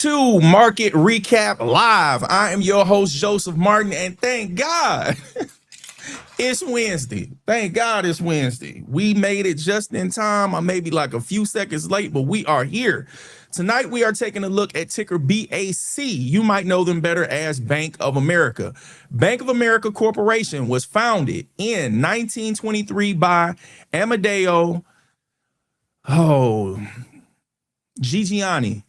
To Market Recap Live. I am your host, Joseph Martin, and thank God it's Wednesday. Thank God it's Wednesday. We made it just in time. I may be like a few seconds late, but we are here. Tonight, we are taking a look at ticker BAC. You might know them better as Bank of America. Bank of America Corporation was founded in 1923 by Amadeo Giuliani.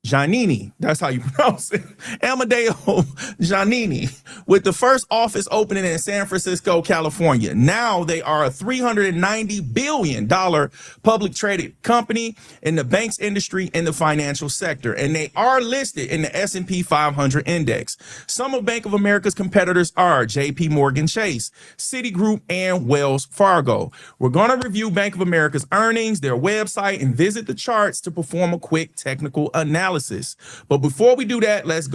Giannini, that's how you pronounce it. Amadeo Giannini, with the first office opening in San Francisco, California. Now they are a $390 billion public traded company in the banks industry in the financial sector, and they are listed in the S&P 500 index. Some of Bank of America's competitors are JP Morgan Chase, Citigroup, and Wells Fargo. We're going to review Bank of America's earnings, their website, and visit the charts to perform a quick technical analysis. But before we do that, let's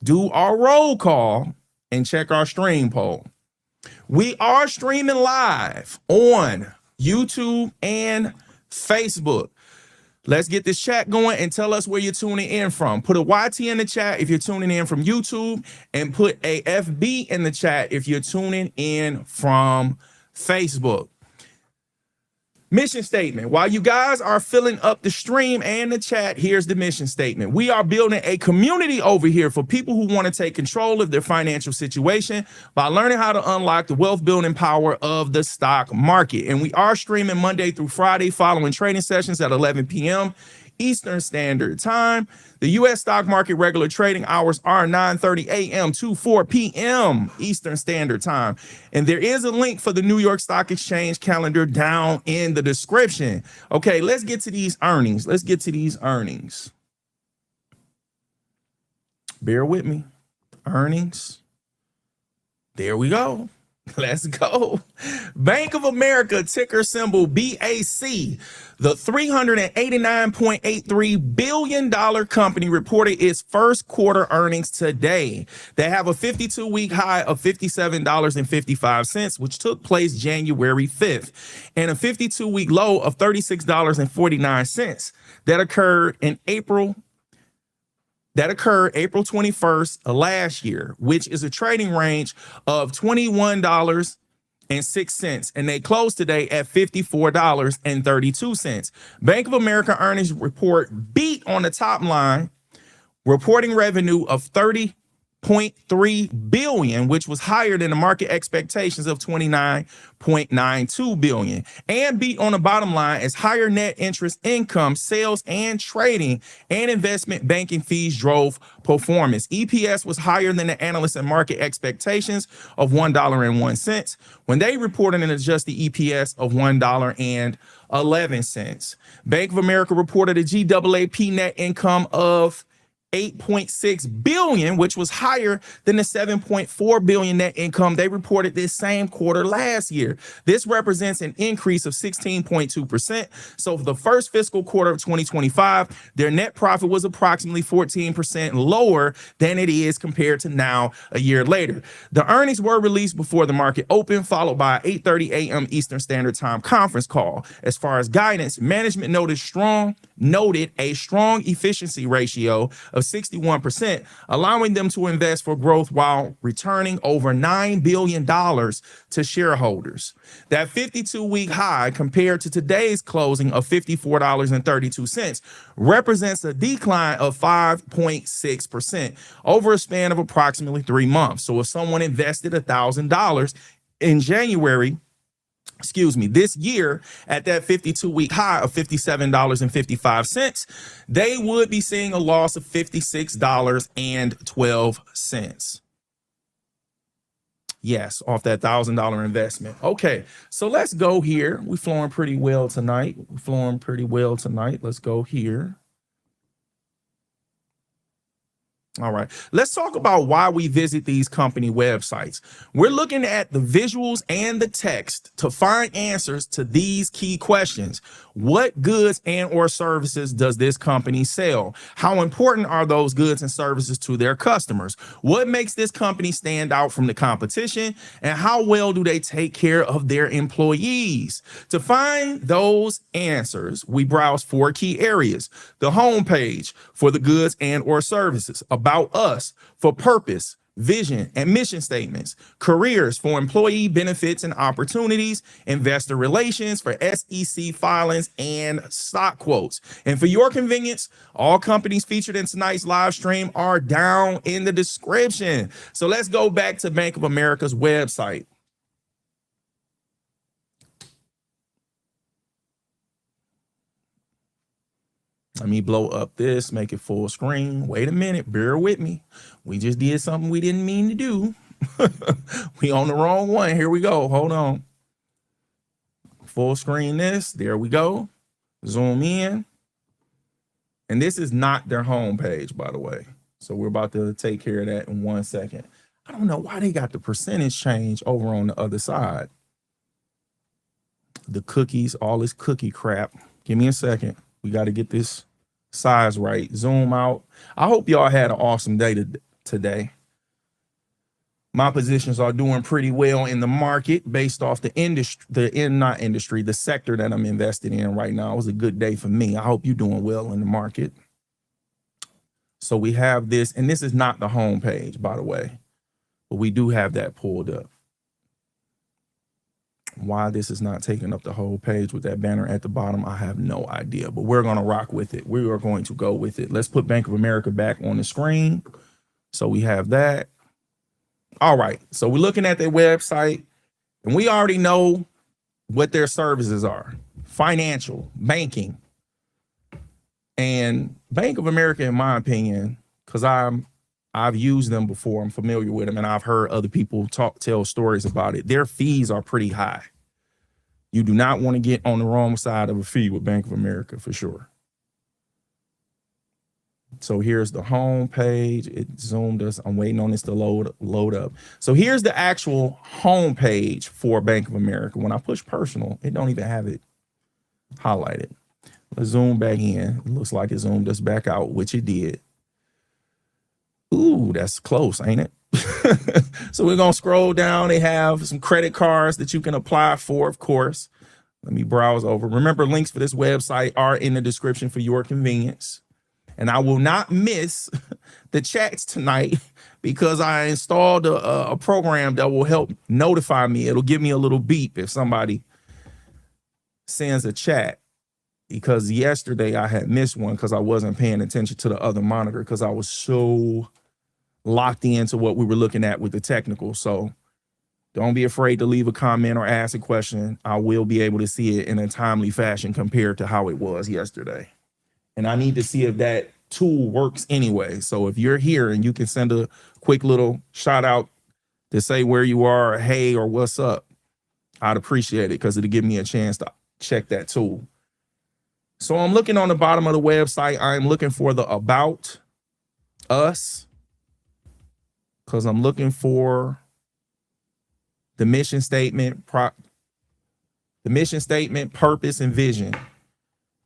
do our roll call and check our stream poll. We are streaming live on YouTube and Facebook. Let's get this chat going and tell us where you're tuning in from. Put a YT in the chat if you're tuning in from YouTube, and put a FB in the chat if you're tuning in from Facebook. Mission statement. While you guys are filling up the stream and the chat, here's the mission statement. We are building a community over here for people who want to take control of their financial situation by learning how to unlock the wealth building power of the stock market. And we are streaming Monday through Friday following trading sessions at 11 p.m. Eastern Standard Time. The U.S. stock market regular trading hours are 9:30 a.m. to 4 p.m. Eastern Standard Time. And there is a link for the New York Stock Exchange calendar down in the description. Okay, let's get to these earnings. Bear with me. Earnings. There we go. Let's go. Bank of America, ticker symbol BAC. The $389.83 billion company reported its first quarter earnings today. They have a 52-week high of $57.55, which took place January 5th, and a 52-week low of $36.49 that occurred April 21st of last year, which is a trading range of $21.06, and they closed today at $54.32. Bank of America earnings report beat on the top line, reporting revenue of $30.3 billion, which was higher than the market expectations of $29.92 billion, and beat on the bottom line as higher net interest income, sales and trading, and investment banking fees drove performance. EPS was higher than the analyst and market expectations of $1.01 when they reported an adjusted EPS of $1.11. Bank of America reported a GAAP net income of $8.6 billion, which was higher than the $7.4 billion net income they reported this same quarter last year. This represents an increase of 16.2%. So for the first fiscal quarter of 2025, their net profit was approximately 14% lower than it is compared to now a year later. The earnings were released before the market opened, followed by an 8:30 a.m. Eastern Standard Time conference call. As far as guidance, management noted a strong efficiency ratio of 61%, allowing them to invest for growth while returning over $9 billion to shareholders. That 52-week high compared to today's closing of $54.32 represents a decline of 5.6% over a span of approximately 3 months. So if someone invested $1,000 in January, this year at that 52-week high of $57.55, they would be seeing a loss of $56.12. Yes, off that $1,000 investment. Okay, so let's go here. We're flowing pretty well tonight. Let's go here. All right. Let's talk about why we visit these company websites. We're looking at the visuals and the text to find answers to these key questions. What goods and or services does this company sell? How important are those goods and services to their customers? What makes this company stand out from the competition? And how well do they take care of their employees? To find those answers, we browse 4 key areas: the homepage for the goods and or services, about us for purpose, vision, and mission statements, careers for employee benefits and opportunities, investor relations for SEC filings and stock quotes. And for your convenience, all companies featured in tonight's live stream are down in the description. So let's go back to Bank of America's website. Let me blow up this, make it full screen. Wait a minute, bear with me. We just did something we didn't mean to do. We on the wrong one. Here we go. Hold on. Full screen this. There we go. Zoom in. And this is not their home page, by the way. So we're about to take care of that in 1 second. I don't know why they got the percentage change over on the other side. The cookies, all this cookie crap. Give me a second. We got to get this size right. Zoom out. I hope y'all had an awesome day today. My positions are doing pretty well in the market based off the the sector that I'm invested in right now. It was a good day for me. I hope you're doing well in the market. So we have this, and this is not the home page, by the way, but we do have that pulled up. Why this is not taking up the whole page with that banner at the bottom, I have no idea, but we're going to rock with it. We are going to go with it. Let's put Bank of America back on the screen. So we have that. All right. So we're looking at their website, and we already know what their services are: financial, banking. And Bank of America, in my opinion, because I've used them before, I'm familiar with them, and I've heard other people tell stories about it. Their fees are pretty high. You do not want to get on the wrong side of a fee with Bank of America for sure. So here's the home page. It zoomed us. I'm waiting on this to load up. So here's the actual home page for Bank of America. When I push personal, it don't even have it highlighted. Let's zoom back in. It looks like it zoomed us back out, which it did. Ooh, that's close, ain't it? So we're going to scroll down. They have some credit cards that you can apply for, of course. Let me browse over. Remember, links for this website are in the description for your convenience. And I will not miss the chats tonight because I installed a program that will help notify me. It'll give me a little beep if somebody sends a chat, because yesterday I had missed one because I wasn't paying attention to the other monitor because I was so locked into what we were looking at with the technical. So don't be afraid to leave a comment or ask a question. I will be able to see it in a timely fashion compared to how it was yesterday. And I need to see if that tool works anyway. So if you're here and you can send a quick little shout out to say where you are, or hey, or what's up, I'd appreciate it because it'll give me a chance to check that tool. So I'm looking on the bottom of the website. I'm looking for the About Us, because I'm looking for the mission statement, purpose, and vision.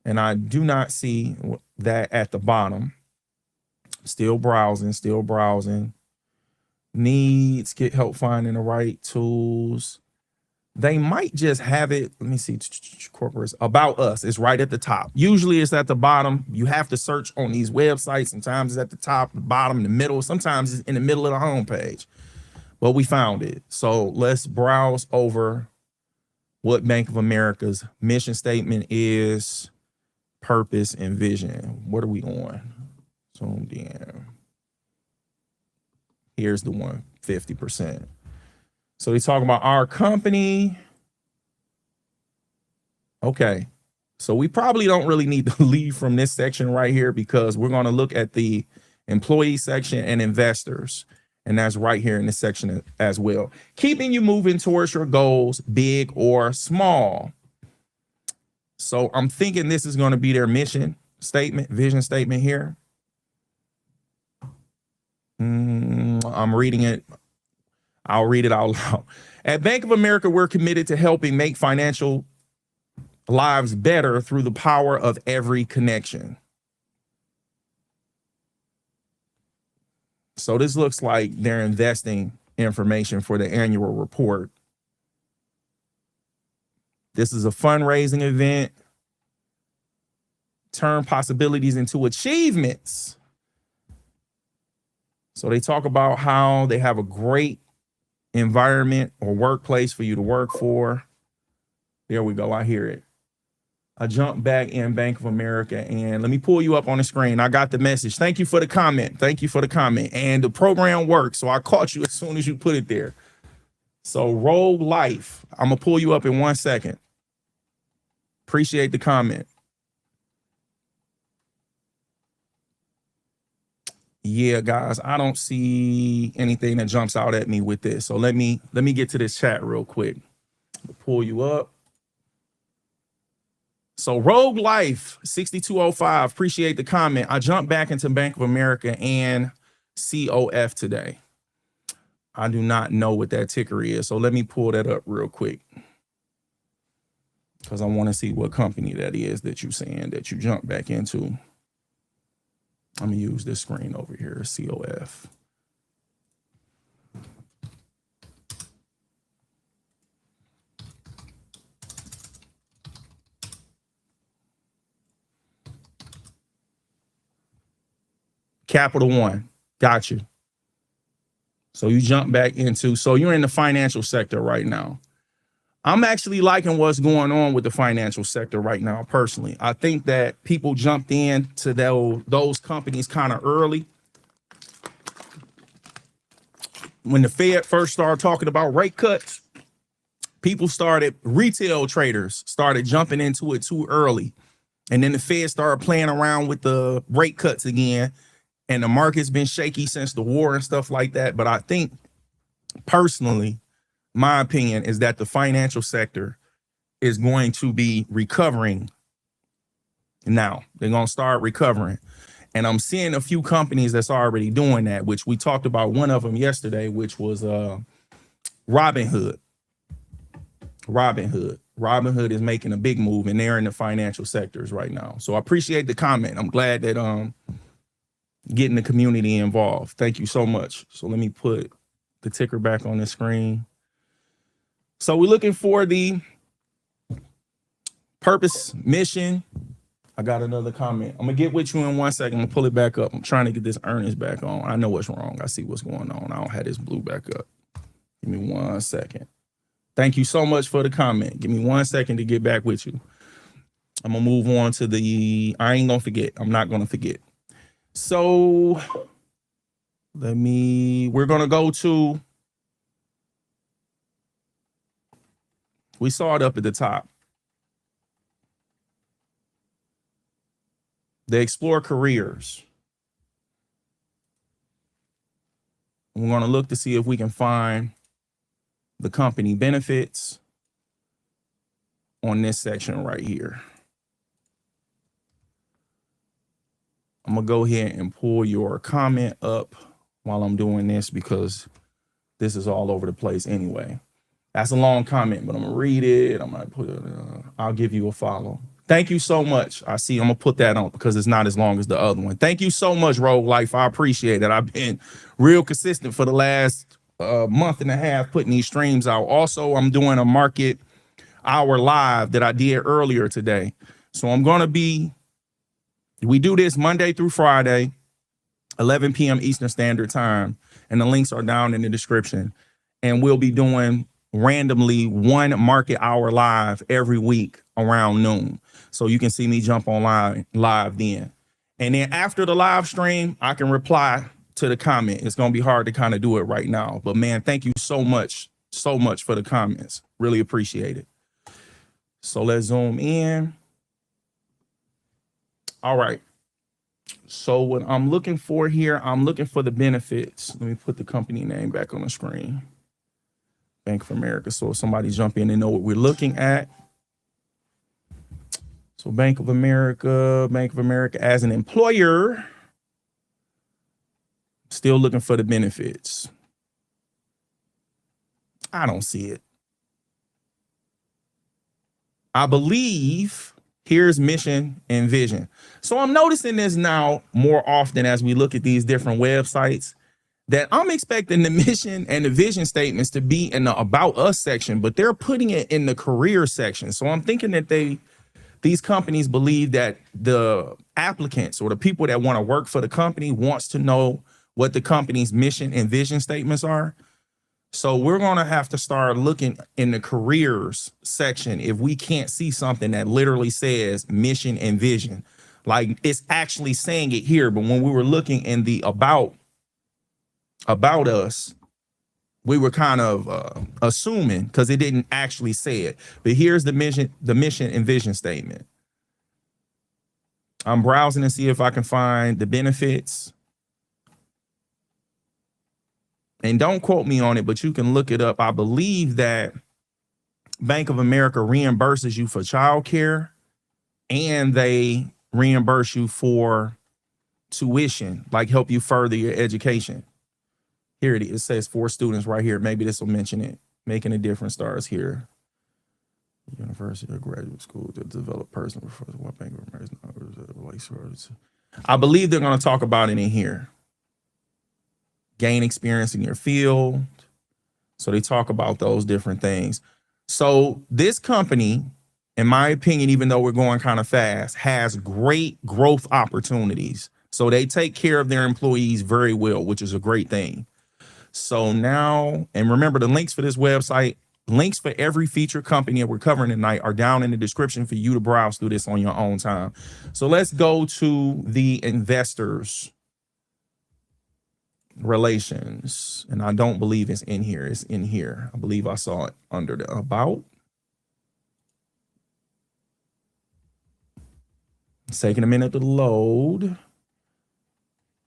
And I do not see that at the bottom. Still browsing. Needs, get help finding the right tools. They might just have it. Let me see. Corporate About Us is right at the top. Usually it's at the bottom. You have to search on these websites. Sometimes it's at the top, the bottom, the middle. Sometimes it's in the middle of the homepage. But we found it. So let's browse over what Bank of America's mission statement is, purpose, and vision. What are we on? Zoomed in. Here's the one, 50%. So he's talking about our company. Okay. So we probably don't really need to leave from this section right here because we're going to look at the employee section and investors. And that's right here in this section as well. Keeping you moving towards your goals, big or small. So I'm thinking this is going to be their mission statement, vision statement here. I'm reading it. I'll read it out loud. At Bank of America, we're committed to helping make financial lives better through the power of every connection. So this looks like they're investing information for the annual report. This is a fundraising event. Turn possibilities into achievements. So they talk about how they have a great environment or workplace for you to work for. There we go. I hear it. I jumped back in Bank of America, and let me pull you up on the screen. I got the message. Thank you for the comment. Thank you for the comment. And the program works, so I caught you as soon as you put it there. So Rogue Life, I'm going to pull you up in 1 second. Appreciate the comment. Yeah, guys, I don't see anything that jumps out at me with this. So let me get to this chat real quick. I'll pull you up. So Rogue Life 6205, appreciate the comment. I jumped back into Bank of America and COF today. I do not know what that ticker is. So let me pull that up real quick, because I want to see what company that is that you're saying that you jumped back into. I'm going to use this screen over here, COF. Capital One. Got you. So you jump back into, so you're in the financial sector right now. I'm actually liking what's going on with the financial sector right now, personally. I think that people jumped into those companies kind of early. When the Fed first started talking about rate cuts, retail traders started jumping into it too early. And then the Fed started playing around with the rate cuts again. And the market's been shaky since the war and stuff like that. But I think, personally, my opinion is that the financial sector is going to be recovering now. They're going to start recovering. And I'm seeing a few companies that's already doing that, which we talked about one of them yesterday, which was Robinhood. Robinhood is making a big move, and they're in the financial sectors right now. So I appreciate the comment. I'm glad that getting the community involved. Thank you so much. So let me put the ticker back on the screen. So we're looking for the purpose, mission. I got another comment. I'm gonna get with you in 1 second. I'm gonna pull it back up. I'm trying to get this earnings back on. I know what's wrong. I see what's going on. I don't have this blue back up. Give me 1 second. Thank you so much for the comment. Give me 1 second to get back with you. I'm gonna move on to I ain't gonna forget. I'm not gonna forget. So we're gonna go to, we saw it up at the top. They explore careers. We're gonna look to see if we can find the company benefits on this section right here. I'm gonna go ahead and pull your comment up while I'm doing this, because this is all over the place anyway. That's a long comment, but I'm gonna read it. I'm gonna put it, I'll give you a follow. Thank you so much. I see, I'm gonna put that on because it's not as long as the other one. Thank you so much, Rogue Life. I appreciate it. I've been real consistent for the last month and a half putting these streams out. Also, I'm doing a market hour live that I did earlier today. So we do this Monday through Friday, 11 p.m. Eastern Standard Time, and the links are down in the description. And we'll be doing randomly one market hour live every week around noon. So you can see me jump on live then. And then after the live stream, I can reply to the comment. It's going to be hard to kind of do it right now. But man, thank you so much for the comments. Really appreciate it. So let's zoom in. All right. So what I'm looking for here, I'm looking for the benefits. Let me put the company name back on the screen. Bank of America. So if somebody jump in and know what we're looking at. So Bank of America as an employer. Still looking for the benefits. I don't see it. I believe here's mission and vision. So I'm noticing this now more often as we look at these different websites, that I'm expecting the mission and the vision statements to be in the about us section, but they're putting it in the career section. So I'm thinking that these companies believe that the applicants or the people that want to work for the company wants to know what the company's mission and vision statements are. So we're going to have to start looking in the careers section if we can't see something that literally says mission and vision. Like it's actually saying it here, but when we were looking in the about us, we were kind of assuming because it didn't actually say it. But here's the mission and vision statement. I'm browsing to see if I can find the benefits. And don't quote me on it, but you can look it up. I believe that Bank of America reimburses you for childcare and they reimburse you for tuition, like help you further your education. Here it is. It says for students right here. Maybe this will mention it. Making a difference starts here. University or graduate school to develop personal referrals. What Bank of America? I believe they're going to talk about it in here. Gain experience in your field. So they talk about those different things. So this company, in my opinion, even though we're going kind of fast, has great growth opportunities. So they take care of their employees very well, which is a great thing. So now, and remember the links for this website, links for every featured company that we're covering tonight are down in the description for you to browse through this on your own time. So let's go to the investors relations. And I don't believe it's in here. It's in here. I believe I saw it under the about. It's taking a minute to load.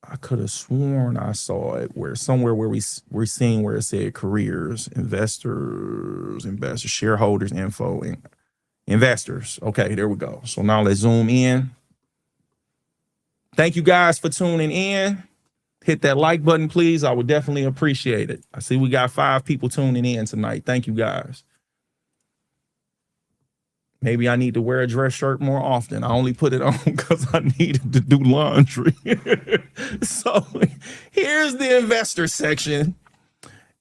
I could have sworn I saw it where somewhere where we're seeing where it said careers, investors, shareholders, info, and investors. Okay, there we go. So now let's zoom in. Thank you guys for tuning in. Hit that like button, please. I would definitely appreciate it. I see we got 5 people tuning in tonight. Thank you guys. Maybe I need to wear a dress shirt more often. I only put it on because I needed to do laundry. So here's the investor section.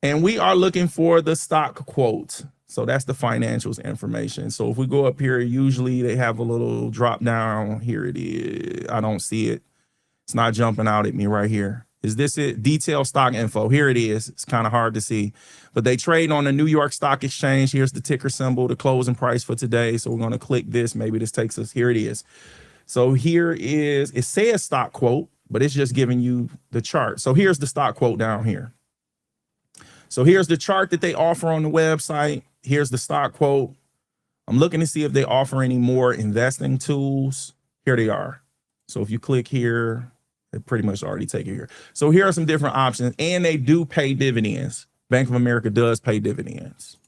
And we are looking for the stock quote. So that's the financials information. So if we go up here, usually they have a little drop down. Here it is. I don't see it. It's not jumping out at me right here. Is this it? Detailed stock info. Here it is. It's kind of hard to see, but they trade on the New York Stock Exchange. Here's the ticker symbol, the closing price for today. So we're going to click this. Maybe this takes us. Here it is. So here is, it says stock quote, but it's just giving you the chart. So here's the stock quote down here. So here's the chart that they offer on the website. Here's the stock quote. I'm looking to see if they offer any more investing tools. Here they are. So if you click here, they pretty much already take it here. So here are some different options, and they do pay dividends. Bank of America does pay dividends.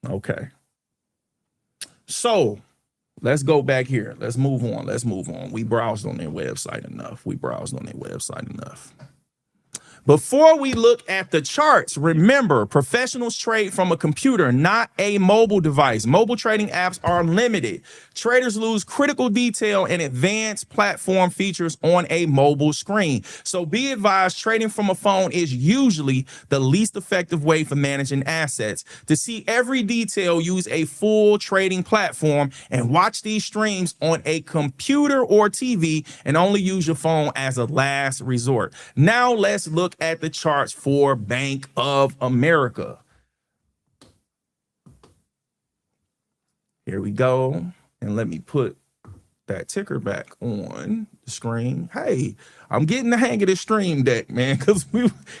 Okay. So let's go back here. Let's move on. Let's move on. We browsed on their website enough. Before we look at the charts, remember, professionals trade from a computer, not a mobile device. Mobile trading apps are limited. Traders lose critical detail and advanced platform features on a mobile screen. So be advised, trading from a phone is usually the least effective way for managing assets. To see every detail, use a full trading platform and watch these streams on a computer or TV, and only use your phone as a last resort. Now let's look at the charts for Bank of America. Here we go. And let me put that ticker back on the screen. Hey, I'm getting the hang of this stream deck, man, because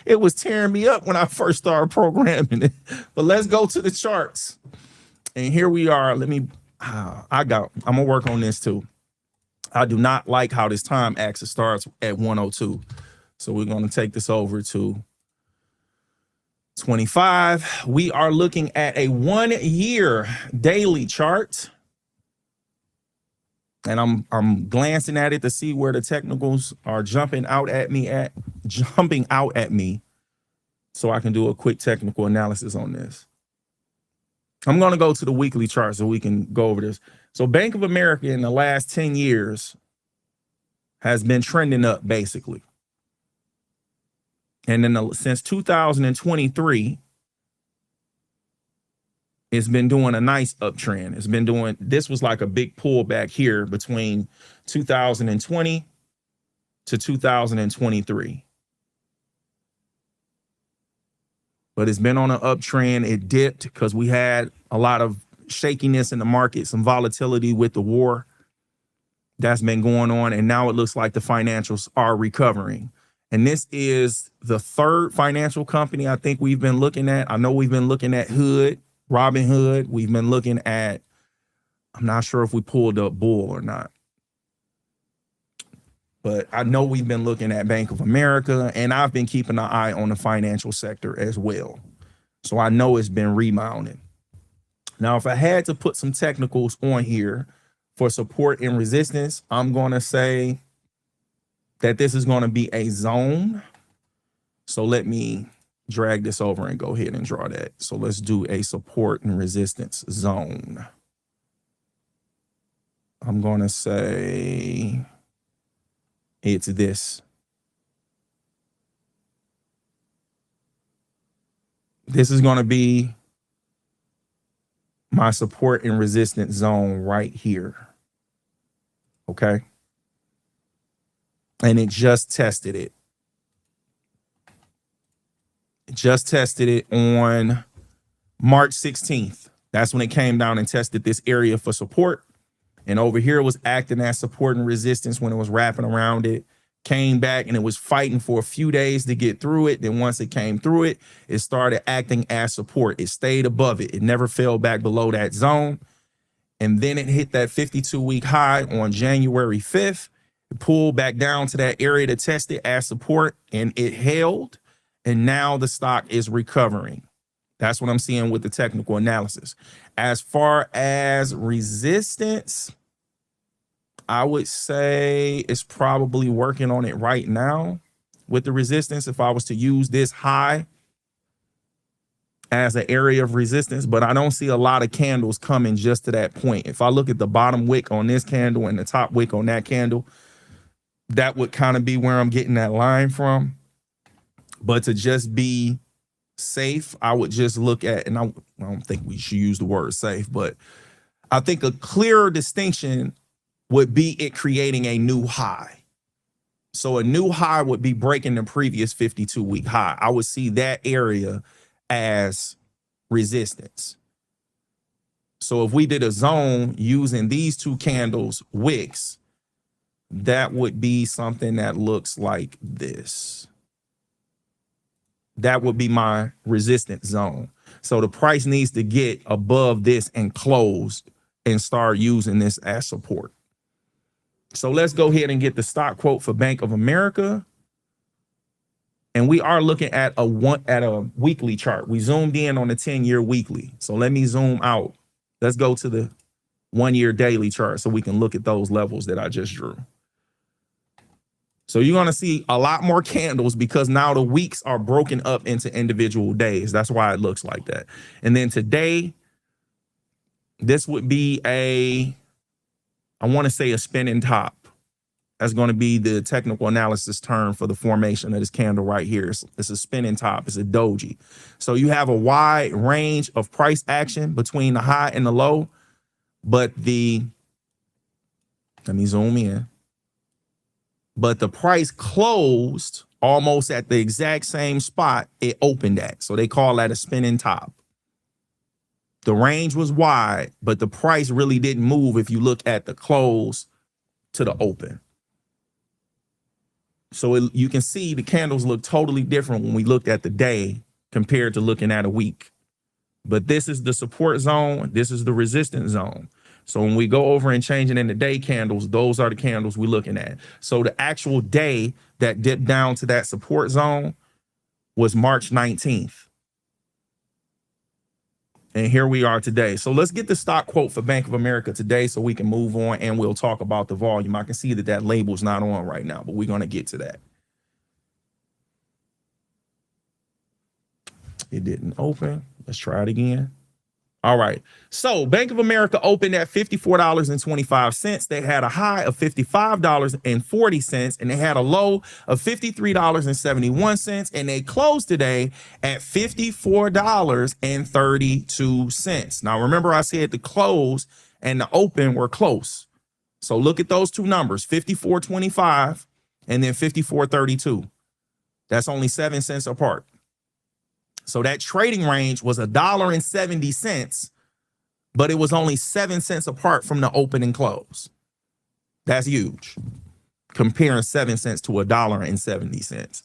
it was tearing me up when I first started programming it. But let's go to the charts. And here we are. Let me, I'm gonna work on this too. I do not like how this time axis starts at 102. So we're going to take this over to 25. We are looking at a 1-year daily chart. And I'm glancing at it to see where the technicals are jumping out at me so I can do a quick technical analysis on this. I'm going to go to the weekly chart so we can go over this. So Bank of America in the last 10 years has been trending up basically. And then since 2023, it's been doing a nice uptrend. It's been doing, this was like a big pullback here between 2020 to 2023. But it's been on an uptrend. It dipped because we had a lot of shakiness in the market, some volatility with the war that's been going on. And now it looks like the financials are recovering. And this is the third financial company I think we've been looking at. I know we've been looking at Robinhood. We've been looking at, I'm not sure if we pulled up Bull or not, but I know we've been looking at Bank of America, and I've been keeping an eye on the financial sector as well. So I know it's been rebounding. Now, if I had to put some technicals on here for support and resistance, I'm going to say that this is going to be a zone. So let me drag this over and go ahead and draw that. So let's do a support and resistance zone. I'm going to say it's this. This is going to be my support and resistance zone right here. Okay. And it just tested it. It just tested it on March 16th. That's when it came down and tested this area for support. And over here it was acting as support and resistance when it was wrapping around it. Came back and it was fighting for a few days to get through it. Then once it came through it, it started acting as support. It stayed above it. It never fell back below that zone. And then it hit that 52-week high on January 5th. It pulled back down to that area to test it as support, and it held. And now the stock is recovering. That's what I'm seeing with the technical analysis. As far as resistance, I would say it's probably working on it right now with the resistance. If I was to use this high as an area of resistance, but I don't see a lot of candles coming just to that point. If I look at the bottom wick on this candle and the top wick on that candle, that would kind of be where I'm getting that line from. But to just be safe, I would just look at, and I don't think we should use the word safe, but I think a clearer distinction would be it creating a new high. So a new high would be breaking the previous 52-week high. I would see that area as resistance. So if we did a zone using these two candles wicks, that would be something that looks like this. That would be my resistance zone. So the price needs to get above this and close and start using this as support. So let's go ahead and get the stock quote for Bank of America. And we are looking at a weekly chart. We zoomed in on the 10-year weekly. So let me zoom out. Let's go to the 1-year daily chart so we can look at those levels that I just drew. So you're going to see a lot more candles because now the weeks are broken up into individual days. That's why it looks like that. And then today, this would be I want to say a spinning top. That's going to be the technical analysis term for the formation of this candle right here. It's a spinning top. It's a doji. So you have a wide range of price action between the high and the low, but let me zoom in. But the price closed almost at the exact same spot it opened at. So they call that a spinning top. The range was wide, but the price really didn't move if you look at the close to the open. So you can see the candles look totally different when we looked at the day compared to looking at a week. But this is the support zone. This is the resistance zone. So when we go over and change it into day candles, those are the candles we're looking at. So the actual day that dipped down to that support zone was March 19th. And here we are today. So let's get the stock quote for Bank of America today so we can move on and we'll talk about the volume. I can see that that label's not on right now, but we're going to get to that. It didn't open. Let's try it again. All right. So Bank of America opened at $54.25. They had a high of $55.40 and they had a low of $53.71. And they closed today at $54.32. Now, remember I said the close and the open were close. So look at those two numbers, 54.25 and then 54.32. That's only 7 cents apart. So that trading range was $1.70, but it was only 7 cents apart from the open and close. That's huge. Comparing 7 cents to $1.70.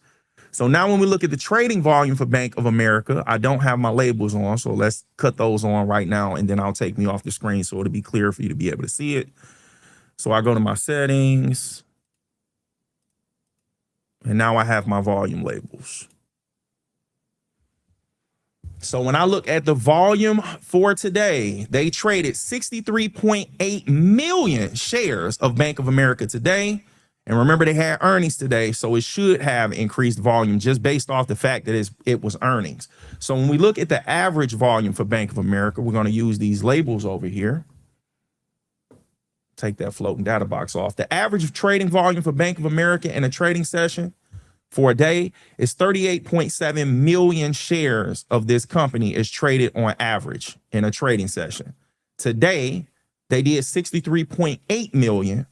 So now when we look at the trading volume for Bank of America, I don't have my labels on, so let's cut those on right now, and then I'll take me off the screen so it'll be clear for you to be able to see it. So I go to my settings, and now I have my volume labels. So when I look at the volume for today, they traded 63.8 million shares of Bank of America today. And remember, they had earnings today, so it should have increased volume just based off the fact that it was earnings. So when we look at the average volume for Bank of America, we're going to use these labels over here. Take that floating data box off. The average trading volume for Bank of America in a trading session for a day is 38.7 million shares of this company is traded on average in a trading session. Today, they did 63.8 million,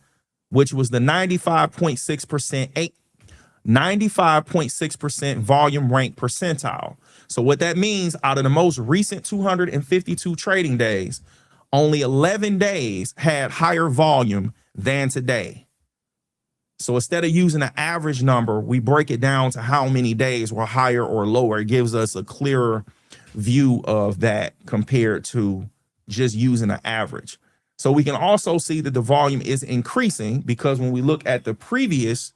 which was the 95.6% volume rank percentile. So what that means, out of the most recent 252 trading days, only 11 days had higher volume than today. So instead of using an average number, we break it down to how many days were higher or lower. It gives us a clearer view of that compared to just using an average. So we can also see that the volume is increasing because when we look at the previous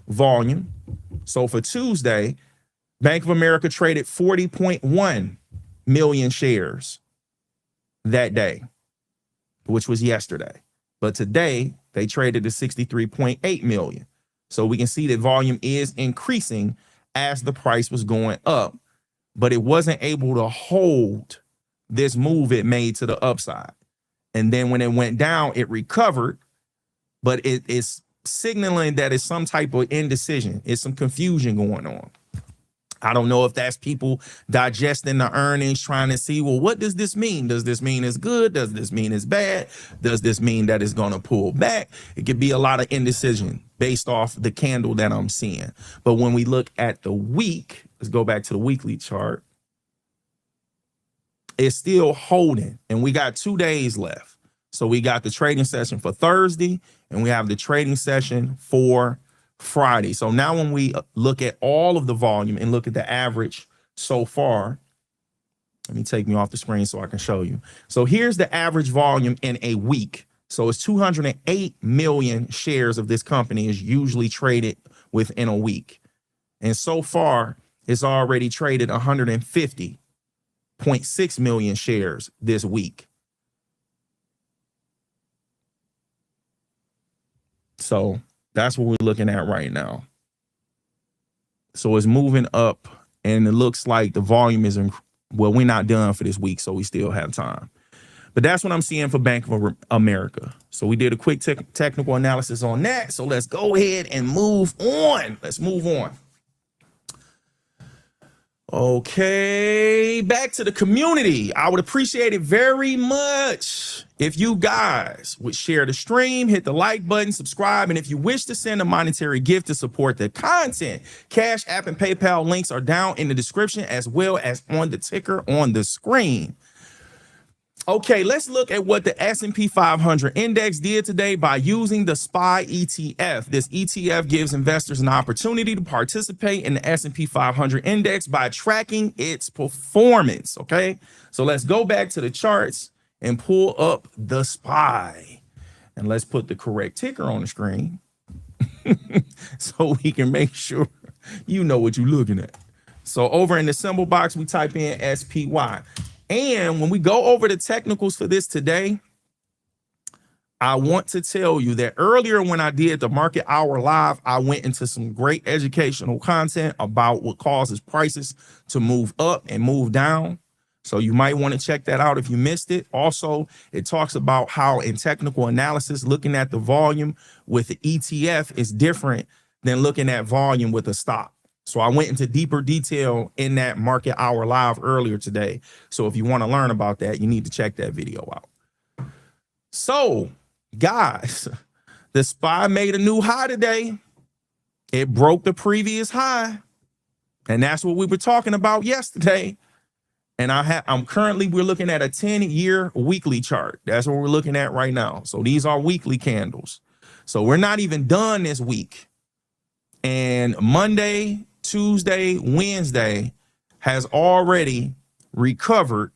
volume, so for Tuesday, Bank of America traded 40.1 million shares that day, which was yesterday. But today, they traded to 63.8 million. So we can see that volume is increasing as the price was going up, but it wasn't able to hold this move it made to the upside. And then when it went down, it recovered, but it is signaling that it's some type of indecision. It's some confusion going on. I don't know if that's people digesting the earnings, trying to see, well, what does this mean? Does this mean it's good? Does this mean it's bad? Does this mean that it's going to pull back? It could be a lot of indecision based off the candle that I'm seeing. But when we look at the week, let's go back to the weekly chart. It's still holding, and we got 2 days left. So we got the trading session for Thursday, and we have the trading session for Friday. So now when we look at all of the volume and look at the average so far, let me take me off the screen so I can show you. So here's the average volume in a week. So it's 208 million shares of this company is usually traded within a week. And so far, it's already traded 150.6 million shares this week. So that's what we're looking at right now. So it's moving up, and it looks like the volume is, well, we're not done for this week, so we still have time. But that's what I'm seeing for Bank of America. So we did a quick technical analysis on that. So let's go ahead and move on. Let's move on. Okay, back to the community. I would appreciate it very much if you guys would share the stream, hit the like button, subscribe, and if you wish to send a monetary gift to support the content, Cash App and PayPal links are down in the description as well as on the ticker on the screen. Okay, let's look at what the S&P 500 index did today by using the SPY ETF. This ETF gives investors an opportunity to participate in the S&P 500 index by tracking its performance, okay? So let's go back to the charts and pull up the SPY. And let's put the correct ticker on the screen so we can make sure you know what you're looking at. So over in the symbol box, we type in SPY. And when we go over the technicals for this today, I want to tell you that earlier when I did the market hour live, I went into some great educational content about what causes prices to move up and move down. So you might want to check that out if you missed it. Also, it talks about how in technical analysis, looking at the volume with the ETF is different than looking at volume with a stock. So I went into deeper detail in that market hour live earlier today. So if you want to learn about that, you need to check that video out. So guys, the SPY made a new high today. It broke the previous high. And that's what we were talking about yesterday. And we're looking at a 10-year weekly chart. That's what we're looking at right now. So these are weekly candles. So we're not even done this week. And Monday, Tuesday, Wednesday has already recovered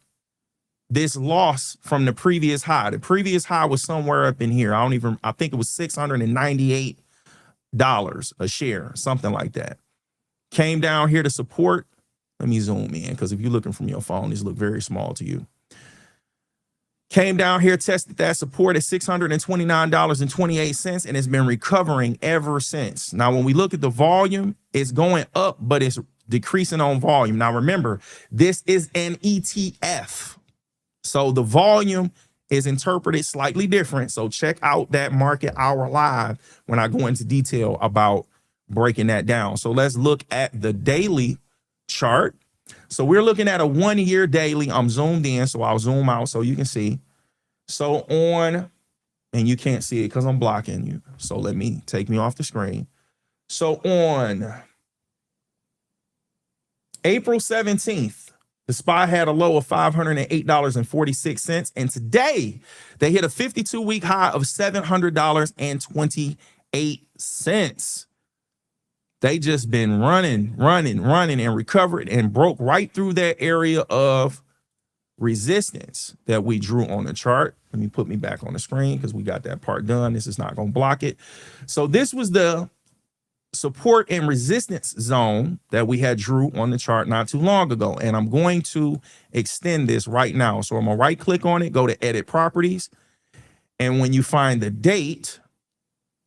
this loss from the previous high. The previous high was somewhere up in here. I think it was $698 a share, something like that. Came down here to support. Let me zoom in, because if you're looking from your phone, these look very small to you. Came down here, tested that support at $629.28, and it's been recovering ever since. Now, when we look at the volume, it's going up, but it's decreasing on volume. Now, remember, this is an ETF. So the volume is interpreted slightly different. So check out that market hour live when I go into detail about breaking that down. So let's look at the daily chart. So we're looking at a 1-year daily. I'm zoomed in, so I'll zoom out so you can see. So and you can't see it because I'm blocking you. So let me take me off the screen. So on April 17th, the SPY had a low of $508.46. And today they hit a 52-week high of $700.28. They just been running and recovered and broke right through that area of resistance that we drew on the chart. Let me put me back on the screen because we got that part done. This is not going to block it. So this was the support and resistance zone that we had drew on the chart not too long ago. And I'm going to extend this right now. So I'm going to right click on it, go to edit properties. And when you find the date,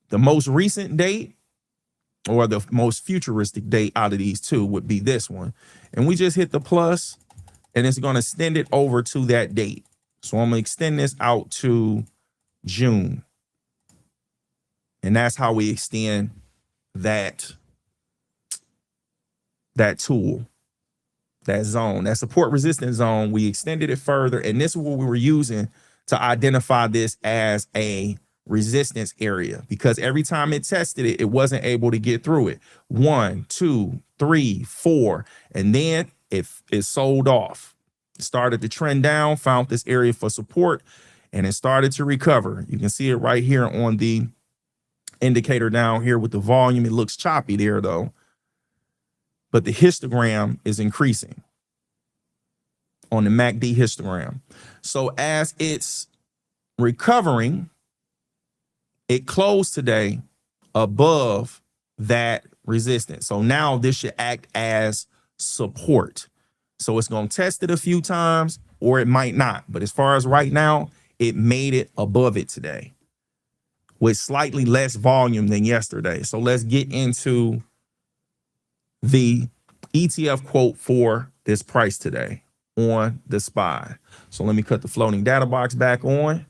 the most recent date, or the most futuristic date out of these two would be this one. And we just hit the plus, and it's going to extend it over to that date. So I'm going to extend this out to June. And that's how we extend that tool, that zone, that support resistance zone. We extended it further. And this is what we were using to identify this as a resistance area, because every time it tested it, it wasn't able to get through it. 1, 2, 3, 4, and then it sold off. It started to trend down, found this area for support, and it started to recover. You can see it right here on the indicator down here with the volume. It looks choppy there though, but the histogram is increasing on the MACD histogram. So as it's recovering, it closed today above that resistance. So now this should act as support. So it's going to test it a few times, or it might not. But as far as right now, it made it above it today with slightly less volume than yesterday. So let's get into the ETF quote for this price today on the SPY. So let me cut the floating data box back on.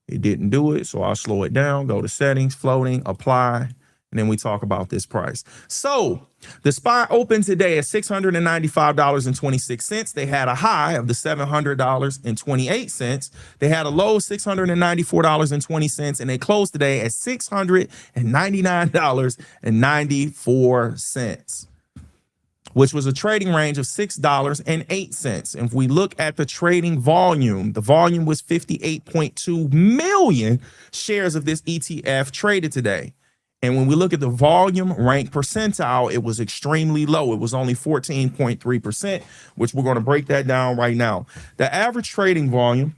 It didn't do it, so I'll slow it down, go to settings, floating, apply, and then we talk about this price. So the SPY opened today at $695.26. They had a high of the $700.28. They had a low of $694.20, and they closed today at $699.94. which was a trading range of $6.08. And if we look at the trading volume, the volume was 58.2 million shares of this ETF traded today. And when we look at the volume rank percentile, it was extremely low. It was only 14.3%, which we're going to break that down right now. The average trading volume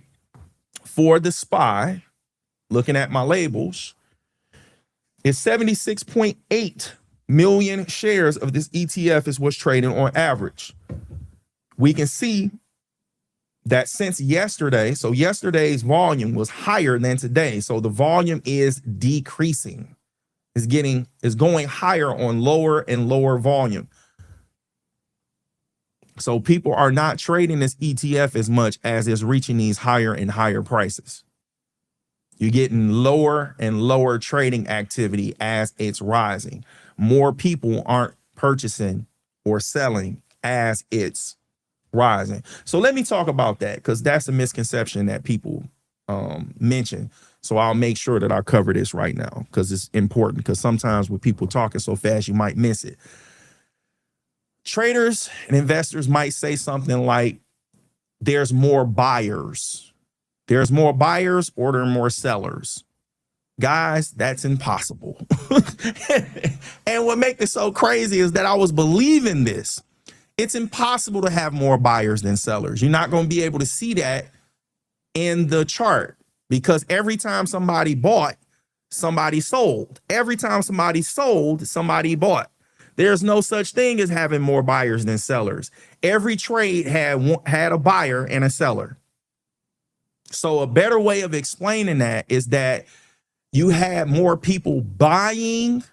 for the SPY, looking at my labels, is 76.8 million shares of this ETF is what's trading on average. We can see that since yesterday, so yesterday's volume was higher than today. So the volume is decreasing. Is going higher on lower and lower volume. So people are not trading this ETF as much as it's reaching these higher and higher prices. You're getting lower and lower trading activity as it's rising. More people aren't purchasing or selling as it's rising. So let me talk about that, because that's a misconception that people mention. So I'll make sure that I cover this right now, because it's important, because sometimes with people talking so fast, you might miss it. Traders and investors might say something like, there's more buyers. There's more buyers or there are more sellers. Guys, that's impossible. And what makes it so crazy is that I was believing this. It's impossible to have more buyers than sellers. You're not going to be able to see that in the chart, because every time somebody bought, somebody sold. Every time somebody sold, somebody bought. There's no such thing as having more buyers than sellers. Every trade had a buyer and a seller. So a better way of explaining that is that you had more people buying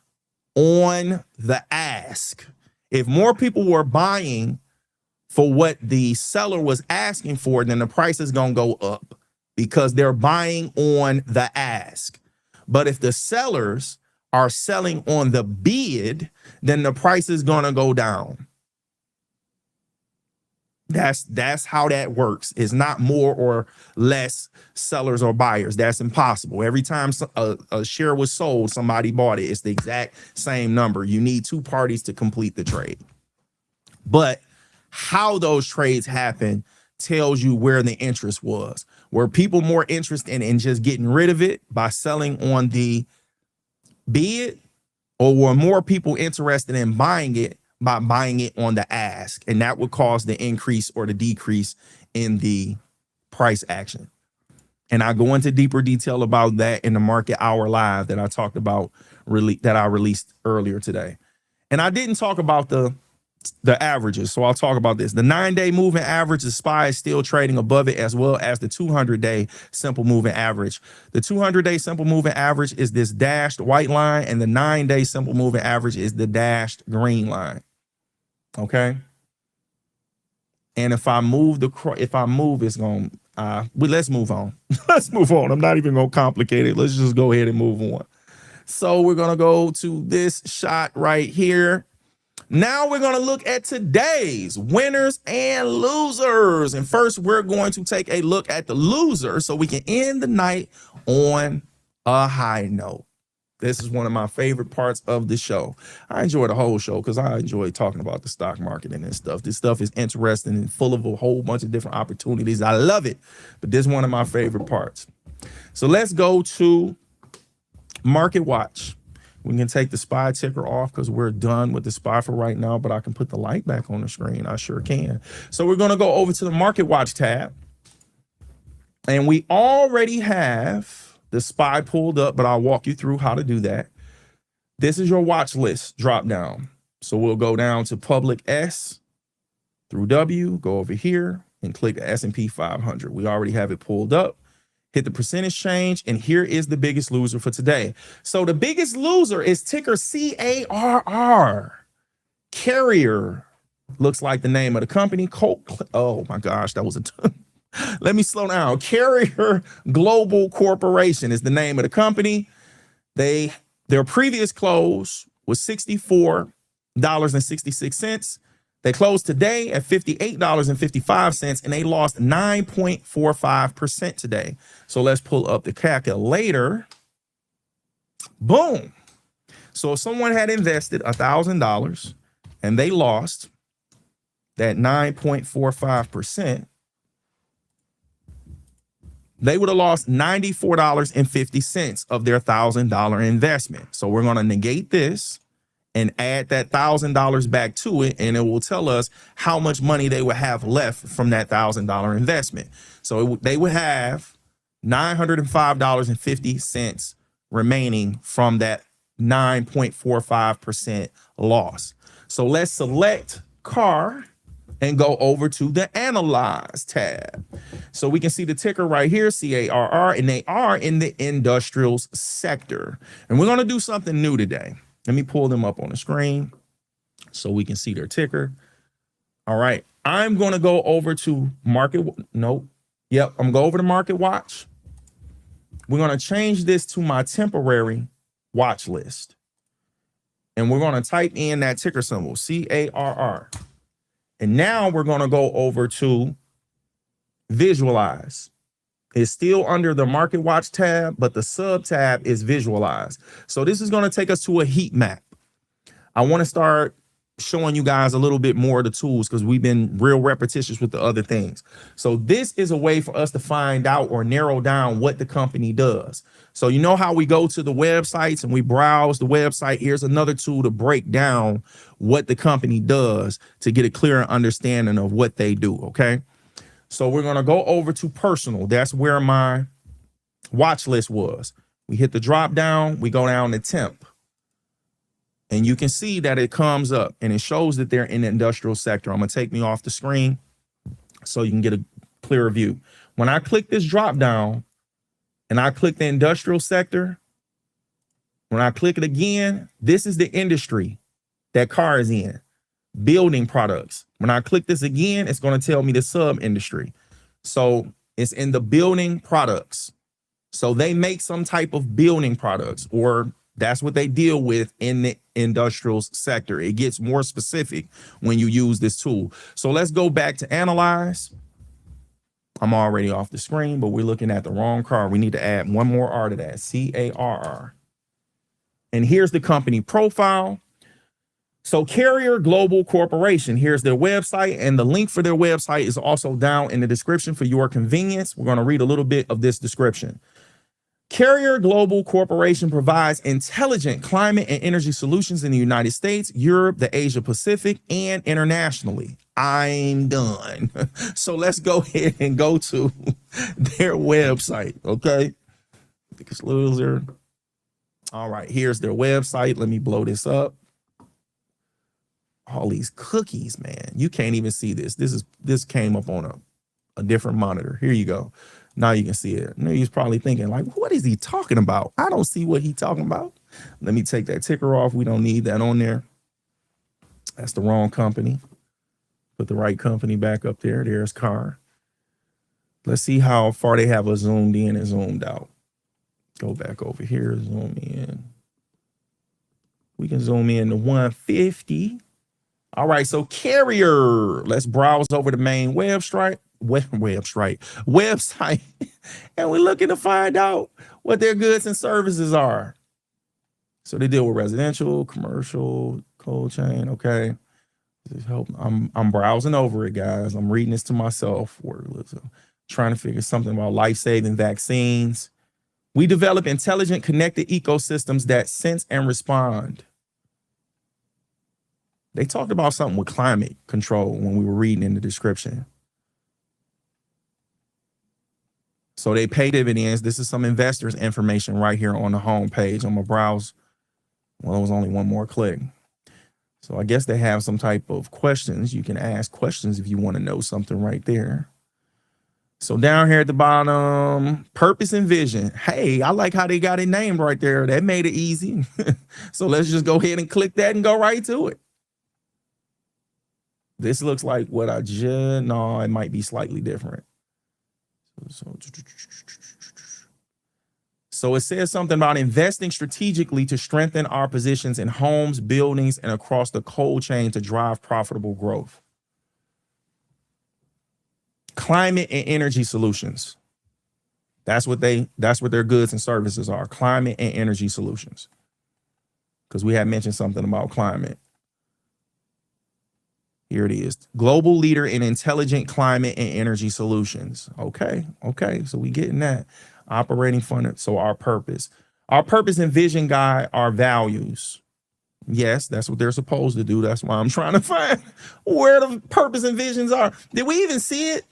on the ask. If more people were buying for what the seller was asking for, then the price is going to go up, because they're buying on the ask. But if the sellers are selling on the bid, then the price is going to go down. That's how that works. It's not more or less sellers or buyers. That's impossible. Every time a share was sold, somebody bought it. It's the exact same number. You need two parties to complete the trade. But how those trades happen tells you where the interest was. Were people more interested in just getting rid of it by selling on the bid, or were more people interested in buying it by buying it on the ask? And that would cause the increase or the decrease in the price action. And I go into deeper detail about that in the Market Hour Live that I talked about, that I released earlier today. And I didn't talk about the averages, so I'll talk about this. The 9-day moving average, the SPY is still trading above it, as well as the 200-day simple moving average. The 200-day simple moving average is this dashed white line, and the 9-day simple moving average is the dashed green line. Okay. And if I move it's going let's move on. Let's move on. I'm not even going to complicate it. Let's just go ahead and move on. So we're going to go to this shot right here. Now we're going to look at today's winners and losers. And first, we're going to take a look at the loser so we can end the night on a high note. This is one of my favorite parts of the show. I enjoy the whole show because I enjoy talking about the stock market and this stuff. This stuff is interesting and full of a whole bunch of different opportunities. I love it, but this is one of my favorite parts. So let's go to Market Watch. We can take the SPY ticker off because we're done with the SPY for right now, but I can put the light back on the screen. I sure can. So we're going to go over to the Market Watch tab. And we already have the SPY pulled up, but I'll walk you through how to do that. This is your watch list drop down. So we'll go down to public S through W, go over here and click the S&P 500. We already have it pulled up. Hit the percentage change, and here is the biggest loser for today. So the biggest loser is ticker CARR. Carrier looks like the name of the company. Oh my gosh, that was a let me slow down. Carrier Global Corporation is the name of the company. Their previous close was $64.66. They closed today at $58.55, and they lost 9.45% today. So let's pull up the calculator. Boom. So if someone had invested $1,000 and they lost that 9.45%, they would have lost $94.50 of their $1,000 investment. So we're going to negate this and add that $1,000 back to it, and it will tell us how much money they would have left from that $1,000 investment. So they would have $905.50 remaining from that 9.45% loss. So let's select CARR. and go over to the Analyze tab. So we can see the ticker right here, CARR, and they are in the industrials sector. And we're going to do something new today. Let me pull them up on the screen so we can see their ticker. All right. I'm going to go over to Market. Nope. Yep. I'm going to go over to Market Watch. We're going to change this to my temporary watch list. And we're going to type in that ticker symbol, CARR. And now we're going to go over to Visualize. It's still under the Market Watch tab, but the sub tab is Visualize. So this is going to take us to a heat map. I want to start showing you guys a little bit more of the tools because we've been real repetitious with the other things. So this is a way for us to find out or narrow down what the company does. So you know how we go to the websites and we browse the website. Here's another tool to break down what the company does to get a clearer understanding of what they do. Okay. So we're going to go over to personal. That's where my watch list was. We hit the drop down. We go down to temp. And you can see that it comes up and it shows that they're in the industrial sector. I'm going to take me off the screen so you can get a clearer view. When I click this drop down and I click the industrial sector, when I click it again, this is the industry that CARR is in, building products. When I click this again, it's going to tell me the sub industry. So it's in the building products. So they make some type of building products, or that's what they deal with in the industrials sector. It gets more specific when you use this tool. So let's go back to Analyze. I'm already off the screen, but we're looking at the wrong CARR. We need to add one more R to that, CARR. And here's the company profile. So Carrier Global Corporation, here's their website, and the link for their website is also down in the description for your convenience. We're going to read a little bit of this description. Carrier Global Corporation provides intelligent climate and energy solutions in the United States, Europe, the Asia Pacific, and internationally. I'm done. So let's go ahead and go to their website, okay? Biggest loser. All right, here's their website. Let me blow this up. All these cookies, man. You can't even see this. This came up on a different monitor. Here you go. Now you can see it. Now he's probably thinking, like, what is he talking about? I don't see what he's talking about. Let me take that ticker off. We don't need that on there. That's the wrong company. Put the right company back up there. There's CARR. Let's see how far they have us zoomed in and zoomed out. Go back over here, zoom in. We can zoom in to 150. All right, so Carrier. Let's browse over the main website, and we're looking to find out what their goods and services are. So they deal with residential, commercial, cold chain. Okay, I'm browsing over it, guys. I'm reading this to myself. We're trying to figure something about life-saving vaccines. We develop intelligent, connected ecosystems that sense and respond. They talked about something with climate control when we were reading in the description. So they pay dividends. This is some investors information right here on the home page. I'm gonna browse. Well, it was only one more click. So I guess they have some type of questions. You can ask questions if you want to know something right there. So down here at the bottom, purpose and vision. Hey, I like how they got it named right there. That made it easy. So let's just go ahead and click that and go right to it. This looks like what I just, no, it might be slightly different. So it says something about investing strategically to strengthen our positions in homes, buildings, and across the cold chain to drive profitable growth. Climate and energy solutions. That's what their goods and services are. Climate and energy solutions. Because we had mentioned something about climate. Here it is. Global leader in intelligent climate and energy solutions. Okay. So we getting that. Operating fund. So our purpose and vision guide our values. Yes, that's what they're supposed to do. That's why I'm trying to find where the purpose and visions are. Did we even see it?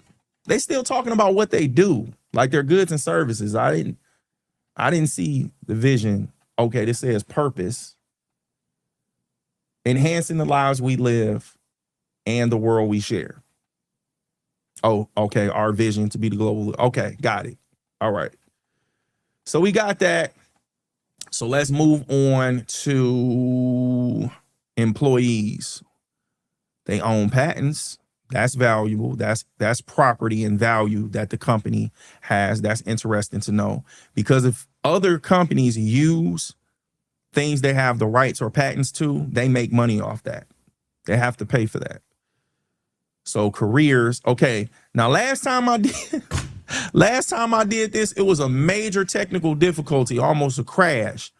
They still talking about what they do, like their goods and services. I didn't see the vision. Okay, this says purpose. Enhancing the lives we live and the world we share. Oh, okay. Our vision to be the global. Okay, got it. All right. So we got that. So let's move on to employees. They own patents. That's valuable. That's property and value that the company has. That's interesting to know, because if other companies use things they have the rights or patents to, they make money off that. They have to pay for that. So careers. Okay. Now, last time I did this, it was a major technical difficulty, almost a crash.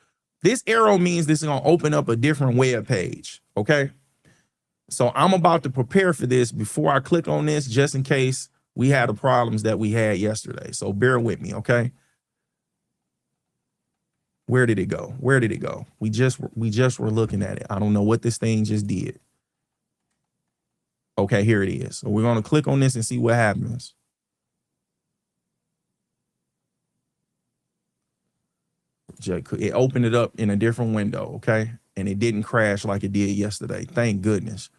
This arrow means this is going to open up a different web page. Okay. So I'm about to prepare for this before I click on this, just in case we had the problems that we had yesterday. So bear with me. Okay. Where did it go? Where did it go? We just were looking at it. I don't know what this thing just did. Okay, here it is. So we're going to click on this and see what happens. It opened it up in a different window, okay? And it didn't crash like it did yesterday. Thank goodness.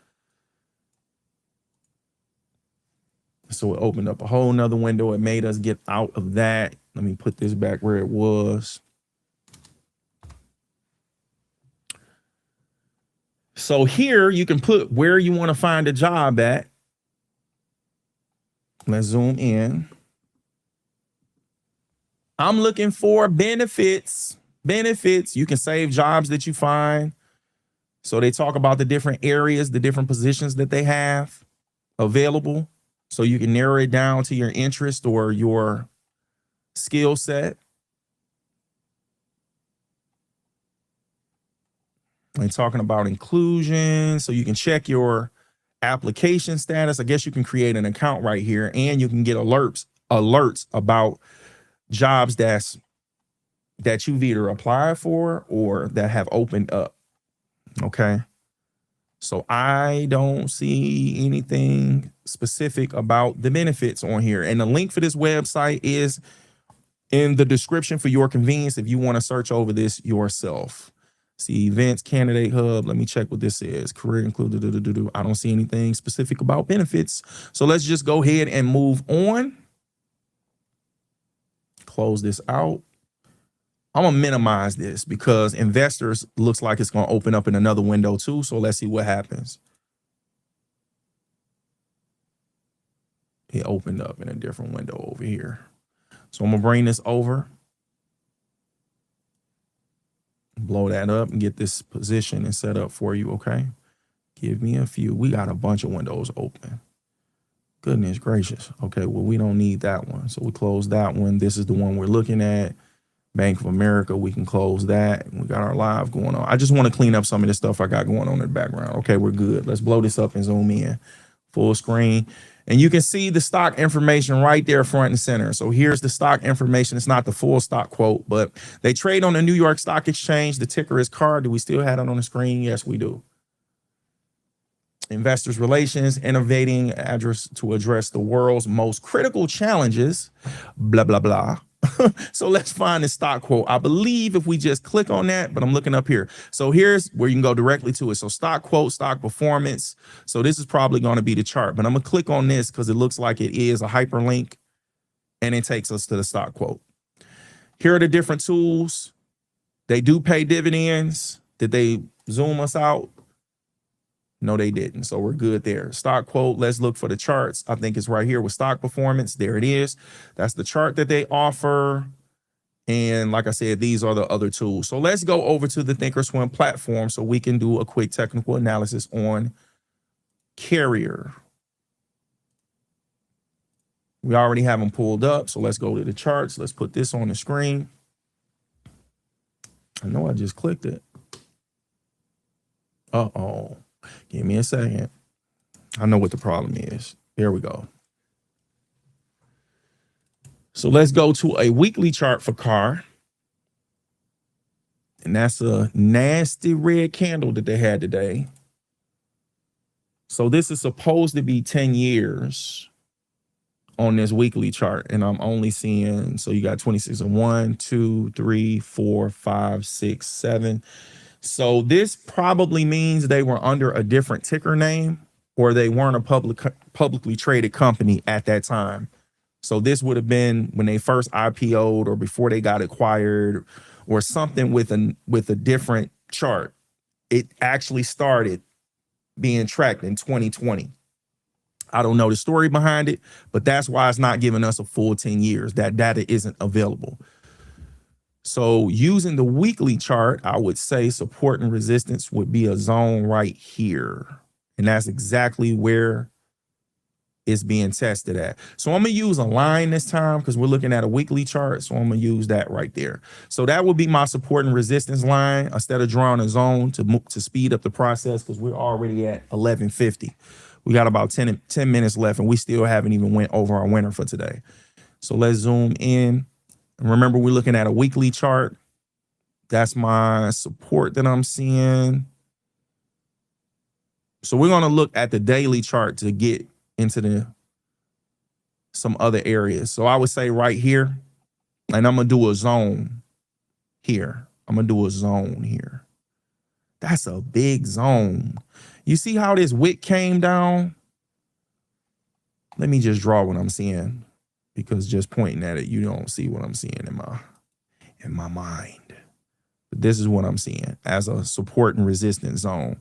So it opened up a whole nother window. It made us get out of that. Let me put this back where it was. So here you can put where you want to find a job at. Let's zoom in. I'm looking for benefits. Benefits. You can save jobs that you find. So they talk about the different areas, the different positions that they have available. So you can narrow it down to your interest or your skill set. And talking about inclusion. So you can check your application status. I guess you can create an account right here, and you can get alerts about jobs that you've either applied for or that have opened up. Okay. So I don't see anything specific about the benefits on here. And the link for this website is in the description for your convenience if you want to search over this yourself. See events, candidate hub. Let me check what this is. Career included. I don't see anything specific about benefits. So let's just go ahead and move on. Close this out. I'm going to minimize this because investors looks like it's going to open up in another window too. So let's see what happens. It opened up in a different window over here. So I'm going to bring this over. Blow that up and get this position and set up for you. Okay. Give me a few. We got a bunch of windows open. Goodness gracious. Okay. Well, we don't need that one. So we close that one. This is the one we're looking at. Bank of America, we can close that. We got our live going on. I just want to clean up some of this stuff I got going on in the background. Okay, we're good. Let's blow this up and zoom in full screen. And you can see the stock information right there front and center. So here's the stock information. It's not the full stock quote, but they trade on the New York Stock Exchange. The ticker is CARR. Do we still have it on the screen? Yes, we do. Investors Relations, innovating address to address the world's most critical challenges, blah, blah, blah. So let's find the stock quote. I believe if we just click on that, but I'm looking up here. So here's where you can go directly to it. So stock quote, stock performance. So this is probably going to be the chart, but I'm going to click on this because it looks like it is a hyperlink and it takes us to the stock quote. Here are the different tools. They do pay dividends. Did they zoom us out? No, they didn't. So we're good there. Stock quote. Let's look for the charts. I think it's right here with stock performance. There it is. That's the chart that they offer. And like I said, these are the other tools. So let's go over to the Thinkorswim platform so we can do a quick technical analysis on Carrier. We already have them pulled up. So let's go to the charts. Let's put this on the screen. I know I just clicked it. Uh-oh. Give me a second. I know what the problem is. There we go. So let's go to a weekly chart for CARR. And that's a nasty red candle that they had today. So this is supposed to be 10 years on this weekly chart. And I'm only seeing, so you got 26 and 1, 2, 3, 4, 5, 6, 7. So this probably means they were under a different ticker name or they weren't a publicly traded company at that time. So this would have been when they first IPO'd or before they got acquired or something with a different chart. It actually started being tracked in 2020. I don't know the story behind it, but that's why it's not giving us a full 10 years. That data isn't available. So using the weekly chart, I would say support and resistance would be a zone right here. And that's exactly where it's being tested at. So I'm going to use a line this time because we're looking at a weekly chart. So I'm going to use that right there. So that would be my support and resistance line instead of drawing a zone to speed up the process, because we're already at 1150. We got about 10 minutes left and we still haven't even went over our winner for today. So let's zoom in. And remember, we're looking at a weekly chart. That's my support that I'm seeing. So we're going to look at the daily chart to get into some other areas. So I would say right here, and I'm going to do a zone here. I'm going to do a zone here. That's a big zone. You see how this wick came down? Let me just draw what I'm seeing, because just pointing at it, you don't see what I'm seeing in my mind. But this is what I'm seeing as a support and resistance zone.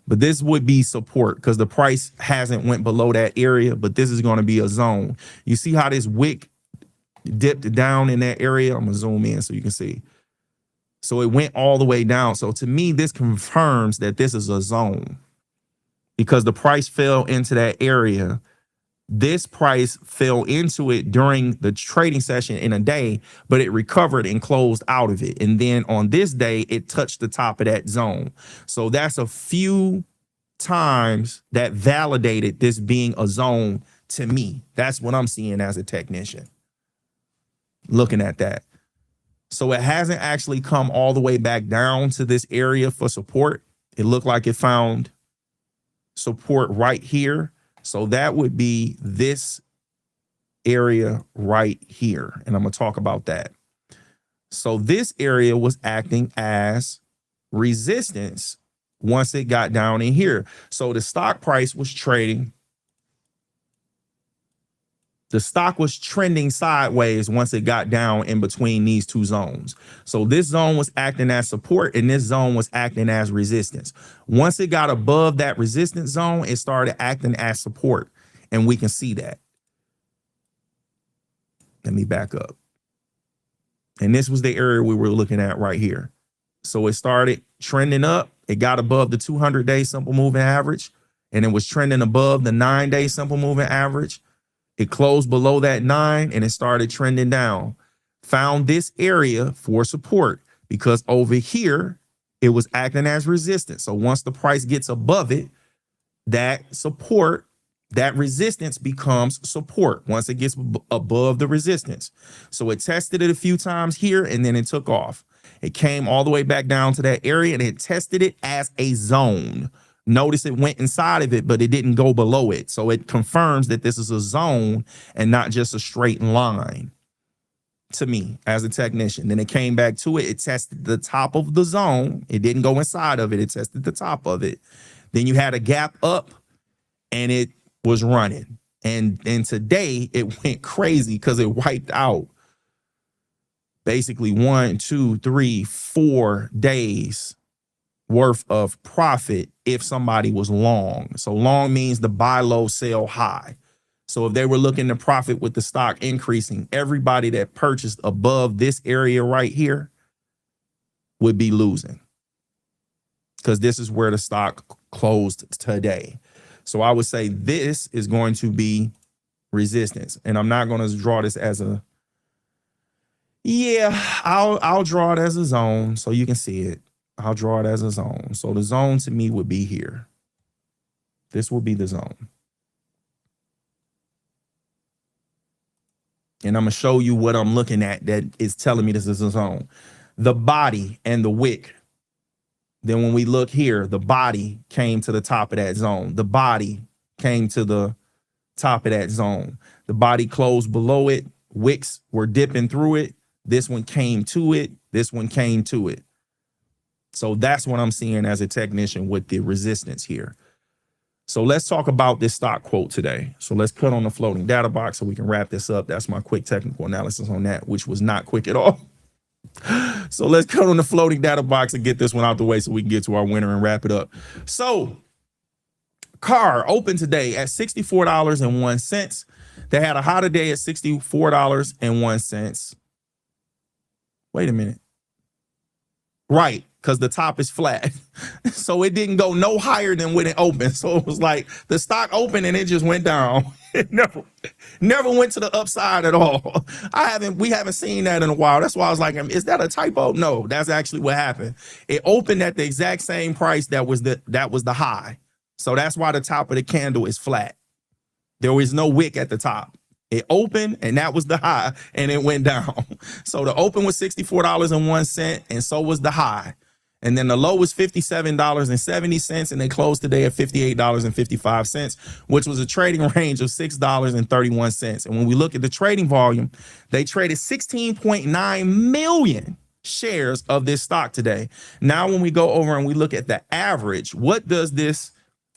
But this would be support because the price hasn't went below that area, but this is going to be a zone. You see how this wick dipped down in that area? I'm going to zoom in so you can see. So it went all the way down. So to me, this confirms that this is a zone because the price fell into that area. This price fell into it during the trading session in a day, but it recovered and closed out of it. And then on this day, it touched the top of that zone. So that's a few times that validated this being a zone to me. That's what I'm seeing as a technician, looking at that. So it hasn't actually come all the way back down to this area for support. It looked like it found support right here. So that would be this area right here. And I'm going to talk about that. So this area was acting as resistance once it got down in here. So the stock price was trading. The stock was trending sideways once it got down in between these two zones. So this zone was acting as support and this zone was acting as resistance. Once it got above that resistance zone, it started acting as support. And we can see that. Let me back up. And this was the area we were looking at right here. So it started trending up. It got above the 200-day simple moving average, and it was trending above the 9-day simple moving average. It closed below that 9 and it started trending down. Found this area for support because over here, it was acting as resistance. So once the price gets above it, that support, that resistance becomes support once it gets above the resistance. So it tested it a few times here and then it took off. It came all the way back down to that area and it tested it as a zone. Notice it went inside of it, but it didn't go below it. So it confirms that this is a zone and not just a straight line to me as a technician. Then it came back to it. It tested the top of the zone. It didn't go inside of it. It tested the top of it. Then you had a gap up and it was running. And today it went crazy because it wiped out basically 1, 2, 3, 4 days worth of profit if somebody was long. So long means the buy low, sell high. So if they were looking to profit with the stock increasing, everybody that purchased above this area right here would be losing because this is where the stock closed today. So I would say this is going to be resistance. And I'm not going to draw this as a, I'll draw it as a zone so you can see it. I'll draw it as a zone. So the zone to me would be here. This will be the zone. And I'm going to show you what I'm looking at that is telling me this is a zone. The body and the wick. Then when we look here, the body came to the top of that zone. The body came to the top of that zone. The body closed below it. Wicks were dipping through it. This one came to it. This one came to it. So that's what I'm seeing as a technician with the resistance here. So let's talk about this stock quote today. So let's put on the floating data box so we can wrap this up. That's my quick technical analysis on that, which was not quick at all. So let's cut on the floating data box and get this one out the way so we can get to our winner and wrap it up. So CARR opened today at $64.01. They had a high today at $64.01. Wait a minute. Right, because the top is flat. So it didn't go no higher than when it opened. So it was like the stock opened and it just went down. It never went to the upside at all. We haven't seen that in a while. That's why I was like, is that a typo? No, that's actually what happened. It opened at the exact same price that was the high. So that's why the top of the candle is flat. There was no wick at the top. It opened and that was the high and it went down. So the open was $64.01 and so was the high. And then the low was $57.70 and they closed today at $58.55, which was a trading range of $6.31. And when we look at the trading volume, they traded 16.9 million shares of this stock today. Now, when we go over and we look at the average, what does this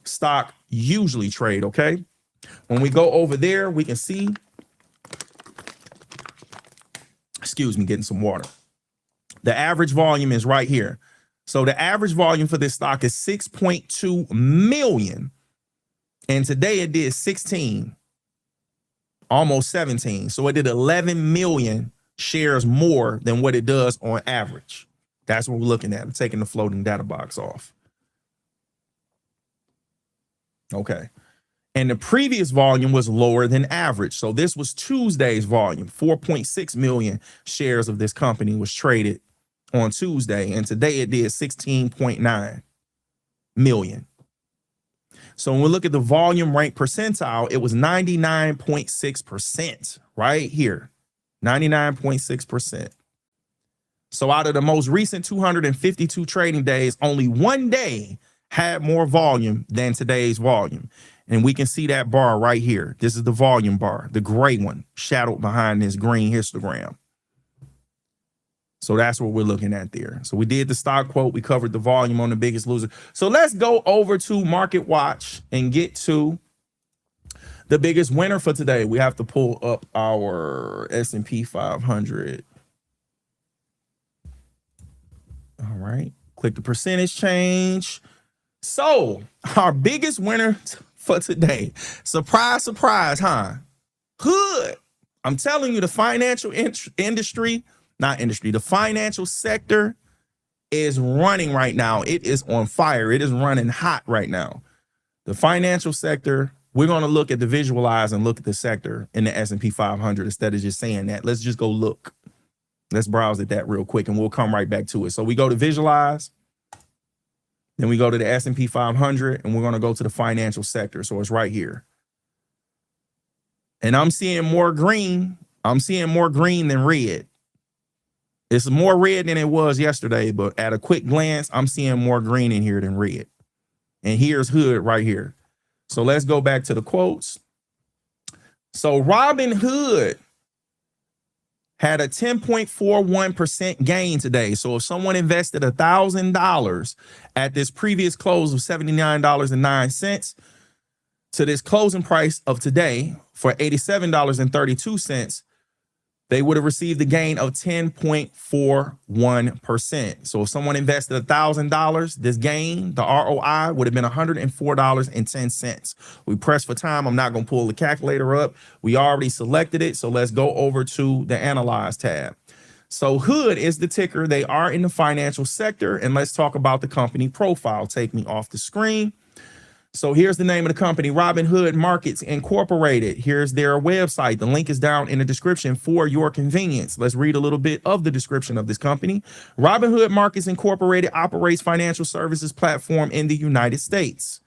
stock usually trade? Okay. When we go over there, we can see, excuse me, getting some water. The average volume is right here. So the average volume for this stock is 6.2 million. And today it did 16, almost 17. So it did 11 million shares more than what it does on average. That's what we're looking at. I'm taking the floating data box off. Okay. And the previous volume was lower than average. So this was Tuesday's volume. 4.6 million shares of this company was traded on Tuesday. And today it did 16.9 million. So when we look at the volume rank percentile, it was 99.6% right here. 99.6%. So out of the most recent 252 trading days, only one day had more volume than today's volume. And we can see that bar right here. This is the volume bar, the gray one, shadowed behind this green histogram. So that's what we're looking at there. So we did the stock quote. We covered the volume on the biggest loser. So let's go over to Market Watch and get to the biggest winner for today. We have to pull up our S&P 500. All right. Click the percentage change. So our biggest winner for today, surprise, surprise, huh? Hood. I'm telling you, the financial the financial sector is running right now. It is on fire. It is running hot right now. The financial sector, we're going to look at the visualize and look at the sector in the S&P 500 instead of just saying that. Let's just go look. Let's browse at that real quick and we'll come right back to it. So we go to visualize. Then we go to the S&P 500 and we're going to go to the financial sector. So it's right here. And I'm seeing more green. I'm seeing more green than red. It's more red than it was yesterday, but at a quick glance, I'm seeing more green in here than red. And here's Hood right here. So let's go back to the quotes. So Robinhood had a 10.41% gain today. So if someone invested $1,000 at this previous close of $79.09 to this closing price of today for $87.32, they would have received a gain of 10.41%. So if someone invested $1,000, this gain, the ROI, would have been $104.10. We press for time. I'm not going to pull the calculator up. We already selected it. So let's go over to the Analyze tab. So Hood is the ticker. They are in the financial sector. And let's talk about the company profile. Take me off the screen. So here's the name of the company, Robinhood Markets Incorporated. Here's their website. The link is down in the description for your convenience. Let's read a little bit of the description of this company. Robinhood Markets Incorporated operates financial services platform in the United States.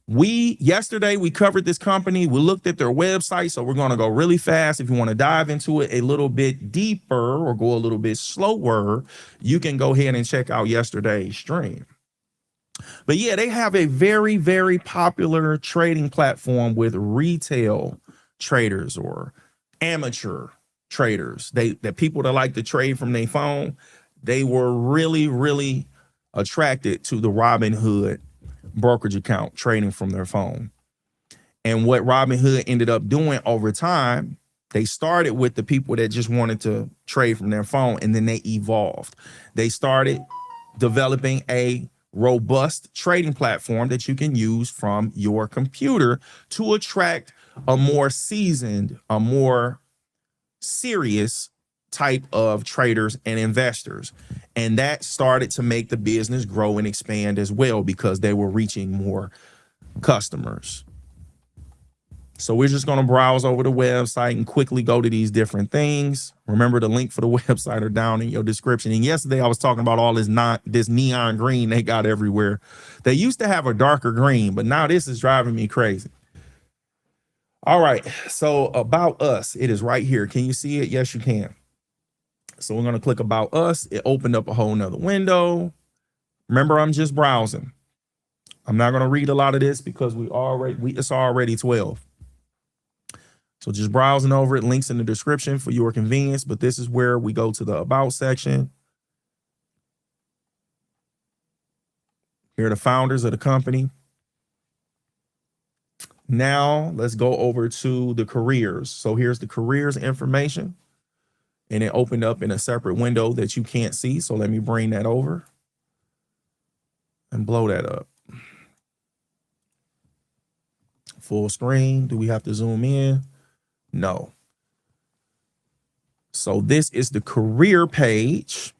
Yesterday we covered this company. We looked at their website. So we're going to go really fast. If you want to dive into it a little bit deeper or go a little bit slower, you can go ahead and check out yesterday's stream. But yeah, they have a very, very popular trading platform with retail traders or amateur traders. The people that like to trade from their phone, they were really, really attracted to the Robinhood brokerage account trading from their phone. And what Robinhood ended up doing over time, they started with the people that just wanted to trade from their phone, and then they evolved. They started developing a robust trading platform that you can use from your computer to attract a more seasoned, a more serious type of traders and investors. And that started to make the business grow and expand as well, because they were reaching more customers. So we're just going to browse over the website and quickly go to these different things. Remember, the link for the website are down in your description. And yesterday I was talking about all this neon green they got everywhere. They used to have a darker green, but now this is driving me crazy. All right, so about us, it is right here. Can you see it? Yes, you can. So we're going to click about us. It opened up a whole nother window. Remember, I'm just browsing. I'm not going to read a lot of this because it's already 12. So just browsing over it, links in the description for your convenience. But this is where we go to the about section. Here are the founders of the company. Now let's go over to the careers. So here's the careers information, and it opened up in a separate window that you can't see. So let me bring that over and blow that up. Full screen. Do we have to zoom in? No. So this is the career page.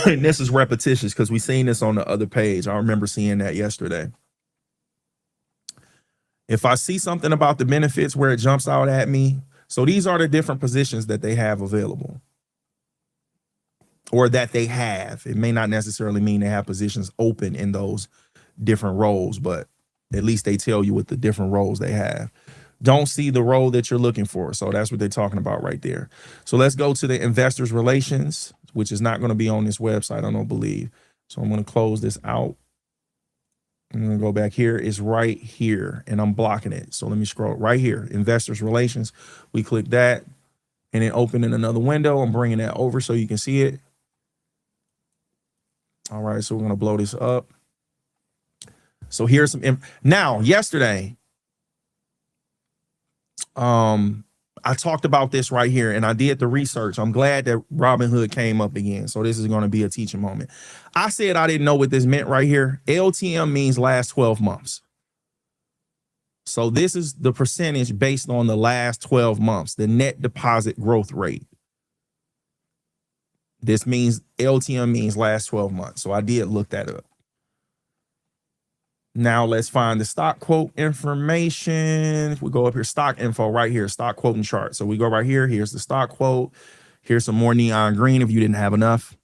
And this is repetitious because we've seen this on the other page. I remember seeing that yesterday. If I see something about the benefits where it jumps out at me, so these are the different positions that they have available, or that they have. It may not necessarily mean they have positions open in those different roles, but at least they tell you what the different roles they have. Don't see the role that you're looking for. So that's what they're talking about right there. So let's go to the investors relations, which is not going to be on this website, I don't believe. So I'm going to close this out. I'm going to go back here. It's right here, and I'm blocking it. So let me scroll right here. Investors relations. We click that, and then open in another window. I'm bringing that over so you can see it. All right, so we're going to blow this up. So here's some now, yesterday, I talked about this right here, and I did the research. I'm glad that Robinhood came up again. So this is going to be a teaching moment. I said I didn't know what this meant right here. LTM means last 12 months. So this is the percentage based on the last 12 months, the net deposit growth rate. This means LTM means last 12 months. So I did look that up. Now let's find the stock quote information. We go up here, stock info right here, stock quote and chart. So we go right here. Here's the stock quote. Here's some more neon green if you didn't have enough.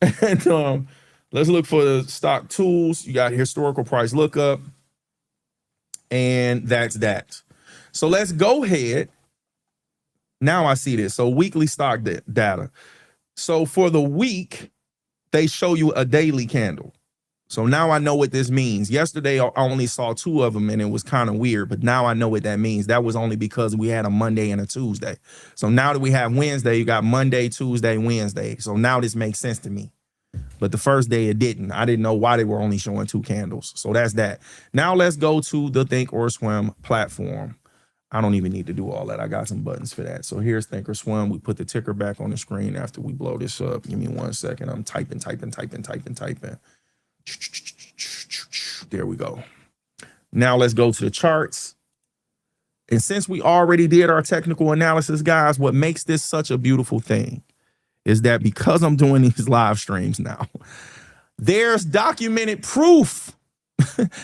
And let's look for the stock tools. You got historical price lookup. And that's that. So let's go ahead. Now I see this. So weekly stock data. So for the week, they show you a daily candle. So now I know what this means. Yesterday, I only saw 2 of them, and it was kind of weird. But now I know what that means. That was only because we had a Monday and a Tuesday. So now that we have Wednesday, you got Monday, Tuesday, Wednesday. So now this makes sense to me. But the first day it didn't. I didn't know why they were only showing 2 candles. So that's that. Now let's go to the Thinkorswim platform. I don't even need to do all that. I got some buttons for that. So here's Thinkorswim. We put the ticker back on the screen after we blow this up. Give me 1 second. I'm typing. There we go. Now let's go to the charts. And since we already did our technical analysis, guys, what makes this such a beautiful thing is that because I'm doing these live streams now, there's documented proof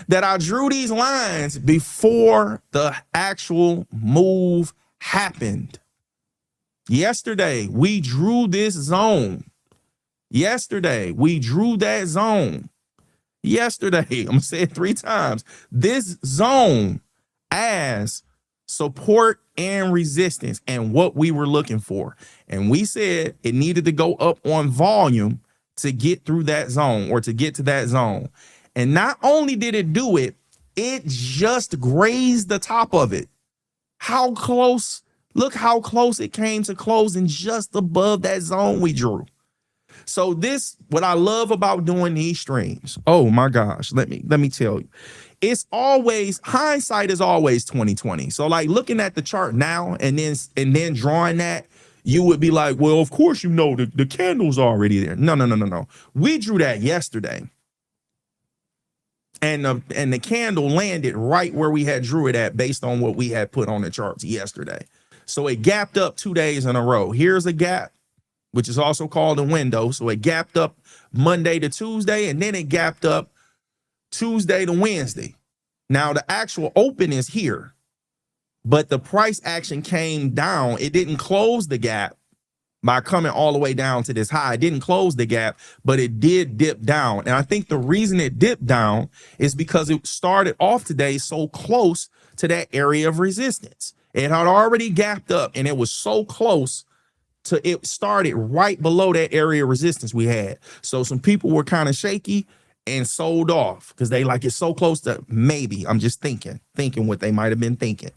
that I drew these lines before the actual move happened. Yesterday, we drew this zone. Yesterday, we drew that zone. Yesterday, I'm going to say it 3 times. This zone as support and resistance and what we were looking for. And we said it needed to go up on volume to get through that zone or to get to that zone. And not only did it do it, it just grazed the top of it. How close Look how close it came to closing just above that zone we drew. So this, what I love about doing these streams, oh my gosh, let me tell you, it's always, hindsight is always 2020. So like looking at the chart now and then drawing that, you would be like, well, of course, you know, the candle's already there. No. We drew that yesterday. And the candle landed right where we had drew it at based on what we had put on the charts yesterday. So it gapped up 2 days in a row. Here's a gap, which is also called a window. So it gapped up Monday to Tuesday, and then it gapped up Tuesday to Wednesday. Now the actual open is here, but the price action came down. It didn't close the gap by coming all the way down to this high. It didn't close the gap, but it did dip down. And I think the reason it dipped down is because it started off today so close to that area of resistance. It had already gapped up, and it was so close to, it started right below that area of resistance we had. So some people were kind of shaky and sold off because they like, it's so close to, maybe, I'm just thinking what they might have been thinking.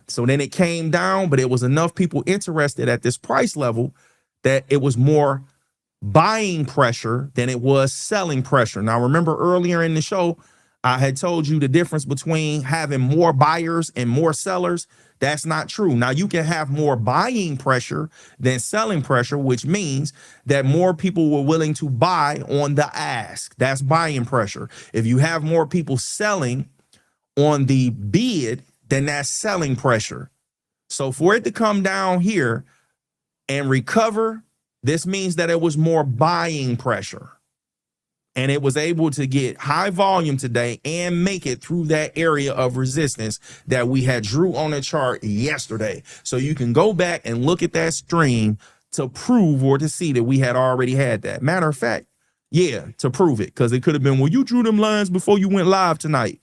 So then it came down, but it was enough people interested at this price level that it was more buying pressure than it was selling pressure. Now, remember earlier in the show, I had told you the difference between having more buyers and more sellers. That's not true. Now, you can have more buying pressure than selling pressure, which means that more people were willing to buy on the ask. That's buying pressure. If you have more people selling on the bid, then that's selling pressure. So for it to come down here and recover, this means that it was more buying pressure. And it was able to get high volume today and make it through that area of resistance that we had drew on the chart yesterday. So you can go back and look at that stream to prove or to see that we had already had that. Matter of fact, yeah, to prove it, because it could have been, well, you drew them lines before you went live tonight.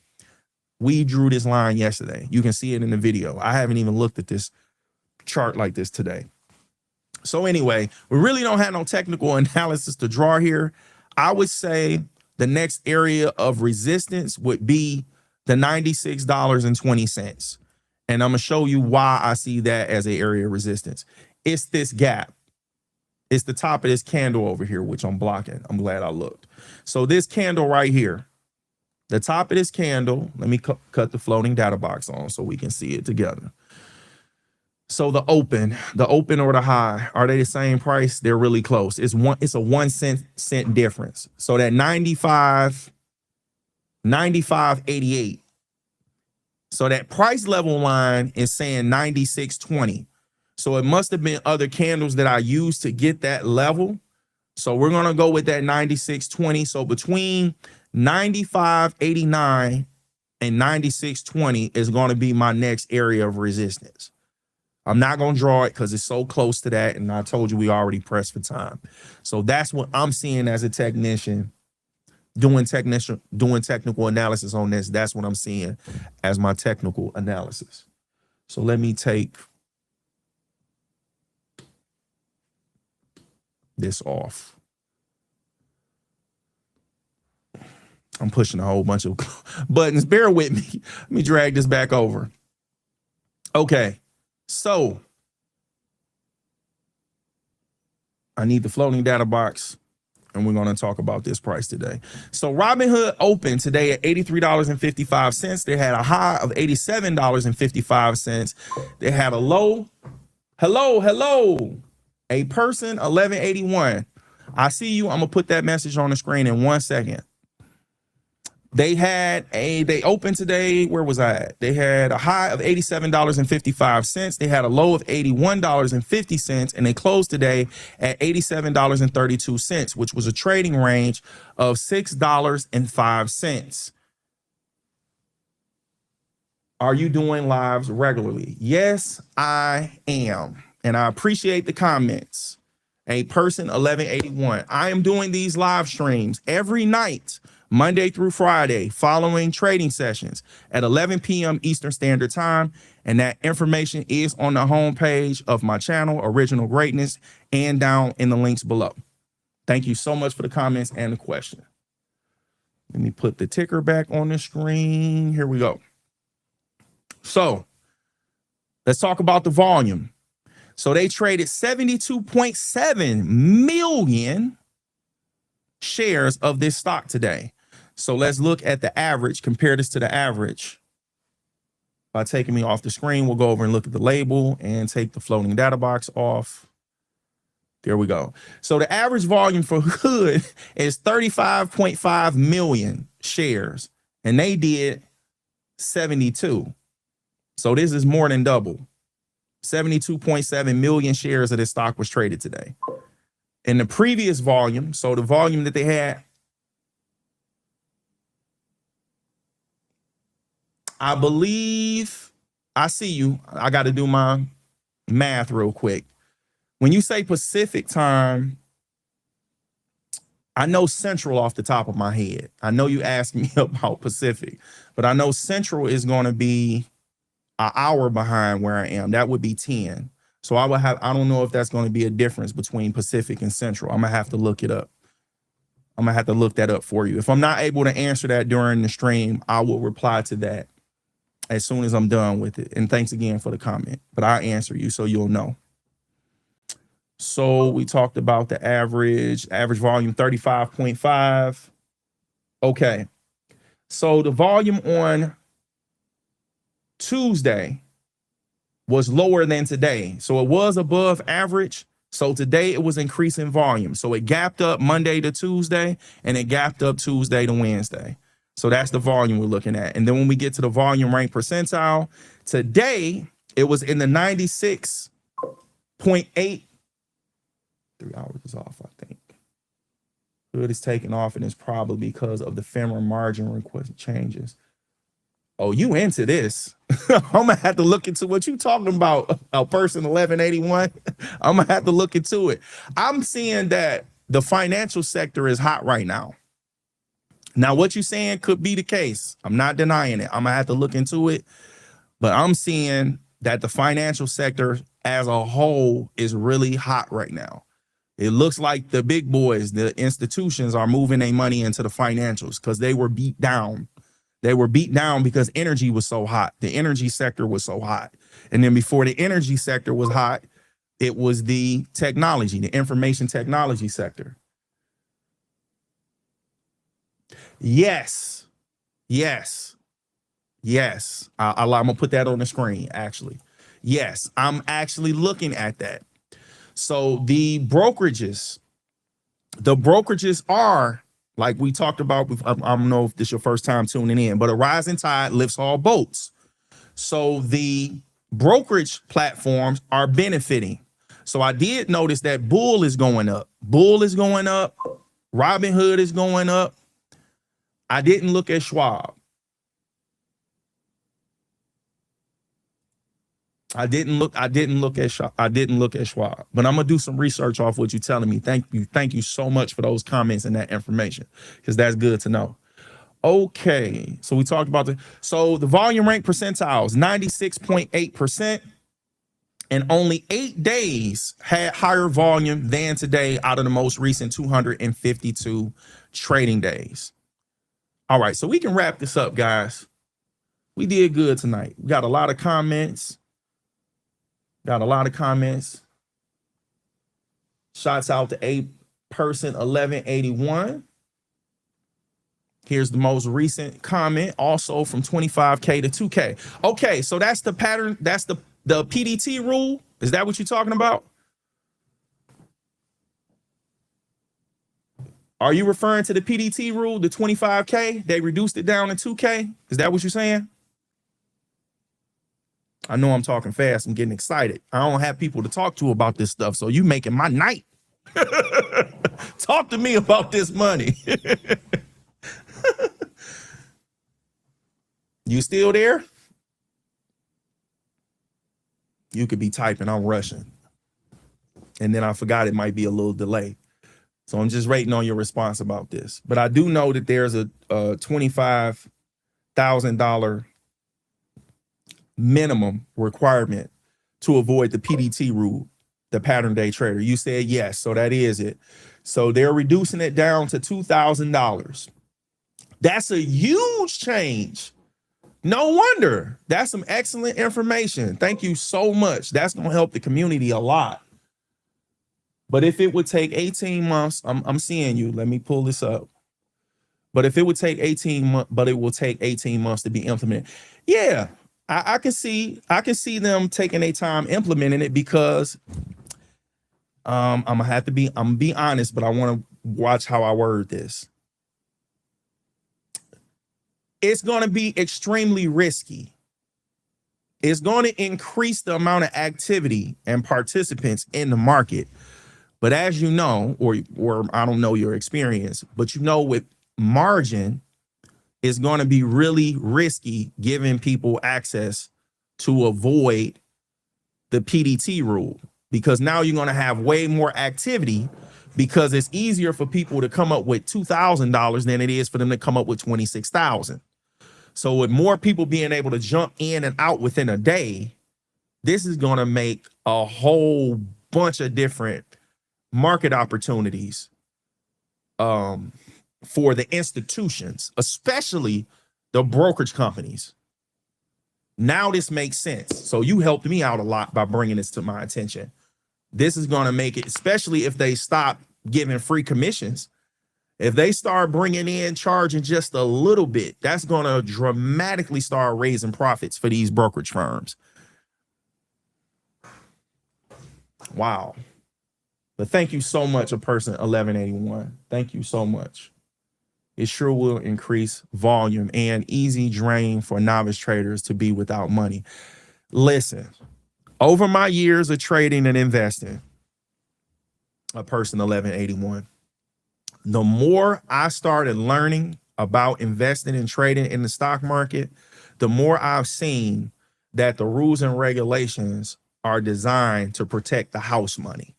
We drew this line yesterday. You can see it in the video. I haven't even looked at this chart like this today. So anyway, we really don't have no technical analysis to draw here. I would say the next area of resistance would be the $96.20. And I'm going to show you why I see that as an area of resistance. It's this gap. It's the top of this candle over here, which I'm blocking. I'm glad I looked. So this candle right here, the top of this candle, let me cut the floating data box on so we can see it together. So the open or the high, are they the same price? They're really close. It's a 1 cent difference. So that 95.88. So that price level line is saying 96.20. So it must have been other candles that I used to get that level. So we're going to go with that 96.20. So between 95.89 and 96.20 is going to be my next area of resistance. I'm not going to draw it because it's so close to that. And I told you we already pressed for time. So that's what I'm seeing as a technician doing technical analysis on this. That's what I'm seeing as my technical analysis. So let me take this off. I'm pushing a whole bunch of buttons. Bear with me. Let me drag this back over. Okay. So I need the floating data box, and we're going to talk about this price today. So Robinhood opened today at $83.55. They had a high of $87.55. They had a low. Hello. A person 1181. I see you. I'm going to put that message on the screen in 1 second. They opened today, where was I at? They had a high of $87.55. They had a low of $81.50, and they closed today at $87.32, which was a trading range of $6.05. Are you doing lives regularly? Yes, I am. And I appreciate the comments. A person 1181. I am doing these live streams every night, Monday through Friday, following trading sessions at 11 p.m. Eastern Standard Time. And that information is on the homepage of my channel, Original Greatness, and down in the links below. Thank you so much for the comments and the question. Let me put the ticker back on the screen. Here we go. So let's talk about the volume. So they traded 72.7 million shares of this stock today. So let's look at the average, compare this to the average. By taking me off the screen, we'll go over and look at the label and take the floating data box off. There we go. So the average volume for Hood is 35.5 million shares, and they did 72. So this is more than double. 72.7 million shares of this stock was traded today. In the previous volume, so the volume that they had, I believe, I see you. I got to do my math real quick. When you say Pacific time, I know Central off the top of my head. I know you asked me about Pacific, but I know Central is going to be an hour behind where I am. That would be 10. So I don't know if that's going to be a difference between Pacific and Central. I'm going to have to look it up. I'm going to have to look that up for you. If I'm not able to answer that during the stream, I will reply to that as soon as I'm done with it. And thanks again for the comment, but I'll answer you so you'll know. So we talked about the average volume, 35.5. Okay. So the volume on Tuesday was lower than today. So it was above average. So today it was increasing volume. So it gapped up Monday to Tuesday, and it gapped up Tuesday to Wednesday. So that's the volume we're looking at. And then when we get to the volume rank percentile, today it was in the 96.8. 3 hours is off, I think. Hood is taking off, and it's probably because of the ephemeral margin request changes. Oh, you into this? I'm gonna have to look into what you talking about, a person 1181. I'm gonna have to look into it. I'm seeing that the financial sector is hot right now. Now, what you're saying could be the case. I'm not denying it. I'm gonna have to look into it, but I'm seeing that the financial sector as a whole is really hot right now. It looks like the big boys, the institutions, are moving their money into the financials because they were beat down. They were beat down because energy was so hot. The energy sector was so hot. And then before the energy sector was hot, it was the technology, the information technology sector. Yes. Yes. Yes. I'm going to put that on the screen, actually. Yes, I'm actually looking at that. So the brokerages are, like we talked about, I don't know if this is your first time tuning in, but a rising tide lifts all boats. So the brokerage platforms are benefiting. So I did notice that Bull is going up. Bull is going up. Robinhood is going up. I didn't look at Schwab. I didn't look at Schwab, but I'm gonna do some research off what you're telling me. Thank you so much for those comments and that information, because that's good to know. Okay, so we talked about the volume rank percentiles, 96.8%, and only 8 days had higher volume than today out of the most recent 252 trading days. All right, so we can wrap this up, guys. We did good tonight. We got a lot of comments. Shouts out to a person 1181. Here's the most recent comment, also from 25K to 2K. Okay, so that's the pattern. That's the PDT rule. Is that what you're talking about? Are you referring to the PDT rule, the 25K? They reduced it down to 2K. Is that what you're saying? I know I'm talking fast. I'm getting excited. I don't have people to talk to about this stuff, so you making my night. Talk to me about this money. You still there? You could be typing. I'm rushing. And then I forgot it might be a little delay. So I'm just waiting on your response about this. But I do know that there's a $25,000 minimum requirement to avoid the PDT rule, the pattern day trader. You said yes, so that is it. So they're reducing it down to $2,000. That's a huge change No wonder. That's some excellent information. Thank you so much. That's going to help the community a lot. But if it would take 18 months, I'm seeing you. Let me pull this up. But if it would take 18 months, but it will take 18 months to be implemented. Yeah, I can see them taking their time implementing it because I'm gonna be honest, but I want to watch how I word this. It's going to be extremely risky. It's going to increase the amount of activity and participants in the market. But as you know, or I don't know your experience, but you know, with margin, it's going to be really risky giving people access to avoid the PDT rule, because now you're going to have way more activity, because it's easier for people to come up with $2,000 than it is for them to come up with 26,000. So with more people being able to jump in and out within a day, this is going to make a whole bunch of different market opportunities for the institutions, especially the brokerage companies. Now this makes sense. So you helped me out a lot by bringing this to my attention. This is going to make it, especially if they stop giving free commissions. If they start bringing in charging just a little bit, that's going to dramatically start raising profits for these brokerage firms. Wow. But thank you so much, a person 1181. Thank you so much. It sure will increase volume and easy drain for novice traders to be without money. Listen, over my years of trading and investing, a person 1181, the more I started learning about investing and trading in the stock market, the more I've seen that the rules and regulations are designed to protect the house money.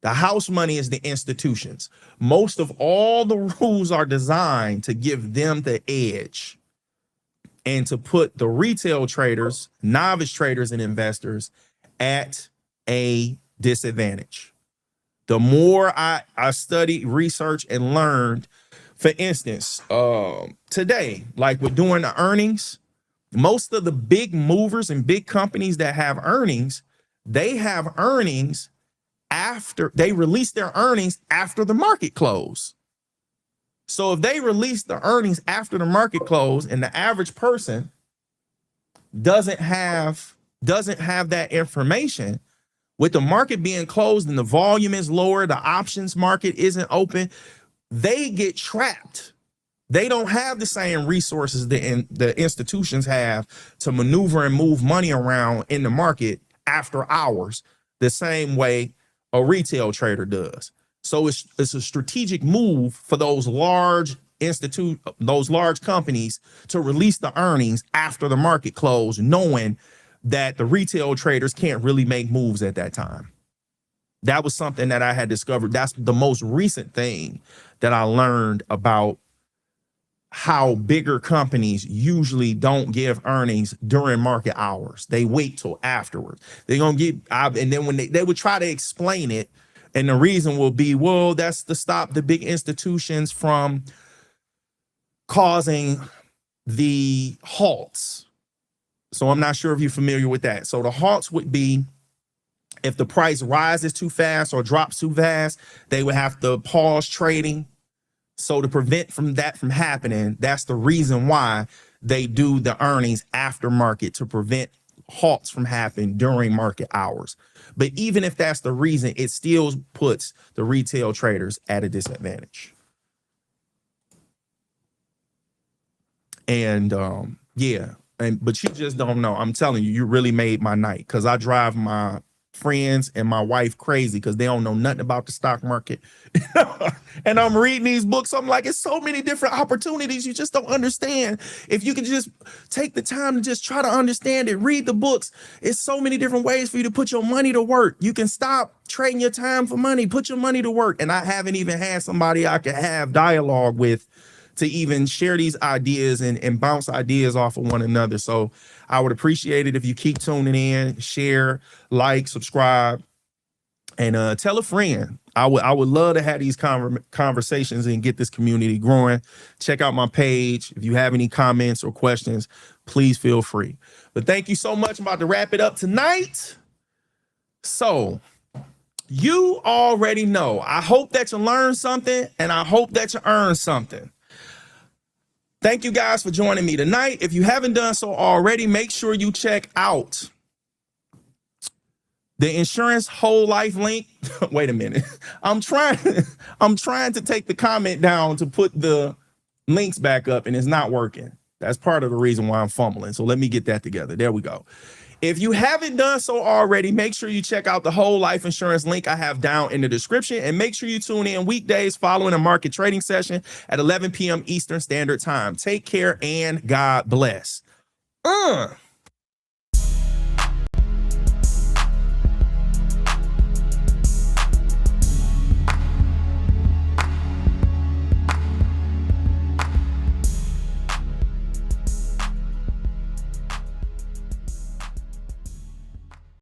The house money is the institutions. Most of all the rules are designed to give them the edge and to put the retail traders, novice traders, and investors at a disadvantage. The more I studied, researched, and learned, for instance, today, like we're doing the earnings, most of the big movers and big companies that have earnings, they have earnings after they release their earnings after the market close. So if they release the earnings after the market close and the average person doesn't have that information, with the market being closed and the volume is lower, the options market isn't open, they get trapped. They don't have the same resources that the institutions have to maneuver and move money around in the market after hours, the same way a retail trader does. So it's a strategic move for those large companies to release the earnings after the market close, knowing that the retail traders can't really make moves at that time. That was something that I had discovered. That's the most recent thing that I learned about how bigger companies usually don't give earnings during market hours. They wait till afterwards. They're going to and then when they would try to explain it, and the reason will be, well, that's to stop the big institutions from causing the halts. So I'm not sure if you're familiar with that. So the halts would be if the price rises too fast or drops too fast, they would have to pause trading. So to prevent that from happening, that's the reason why they do the earnings after market, to prevent halts from happening during market hours. But even if that's the reason, it still puts the retail traders at a disadvantage. And yeah. But you just don't know. I'm telling you, you really made my night, because I drive my friends and my wife crazy because they don't know nothing about the stock market. And I'm reading these books. I'm like, it's so many different opportunities you just don't understand. If you can just take the time to just try to understand it, read the books. It's so many different ways for you to put your money to work. You can stop trading your time for money, put your money to work. And I haven't even had somebody I could have dialogue with to even share these ideas and bounce ideas off of one another. So I would appreciate it if you keep tuning in, share, like, subscribe. And tell a friend. I would love to have these conversations and get this community growing. Check out my page. If you have any comments or questions, please feel free. But thank you so much. I'm about to wrap it up tonight. So you already know. I hope that you learned something, and I hope that you earned something. Thank you guys for joining me tonight. If you haven't done so already, make sure you check out the insurance whole life link. Wait a minute. I'm trying to take the comment down to put the links back up, and it's not working. That's part of the reason why I'm fumbling. So let me get that together. There we go. If you haven't done so already, make sure you check out the whole life insurance link I have down in the description, and make sure you tune in weekdays following a market trading session at 11 p.m. Eastern Standard Time. Take care and God bless.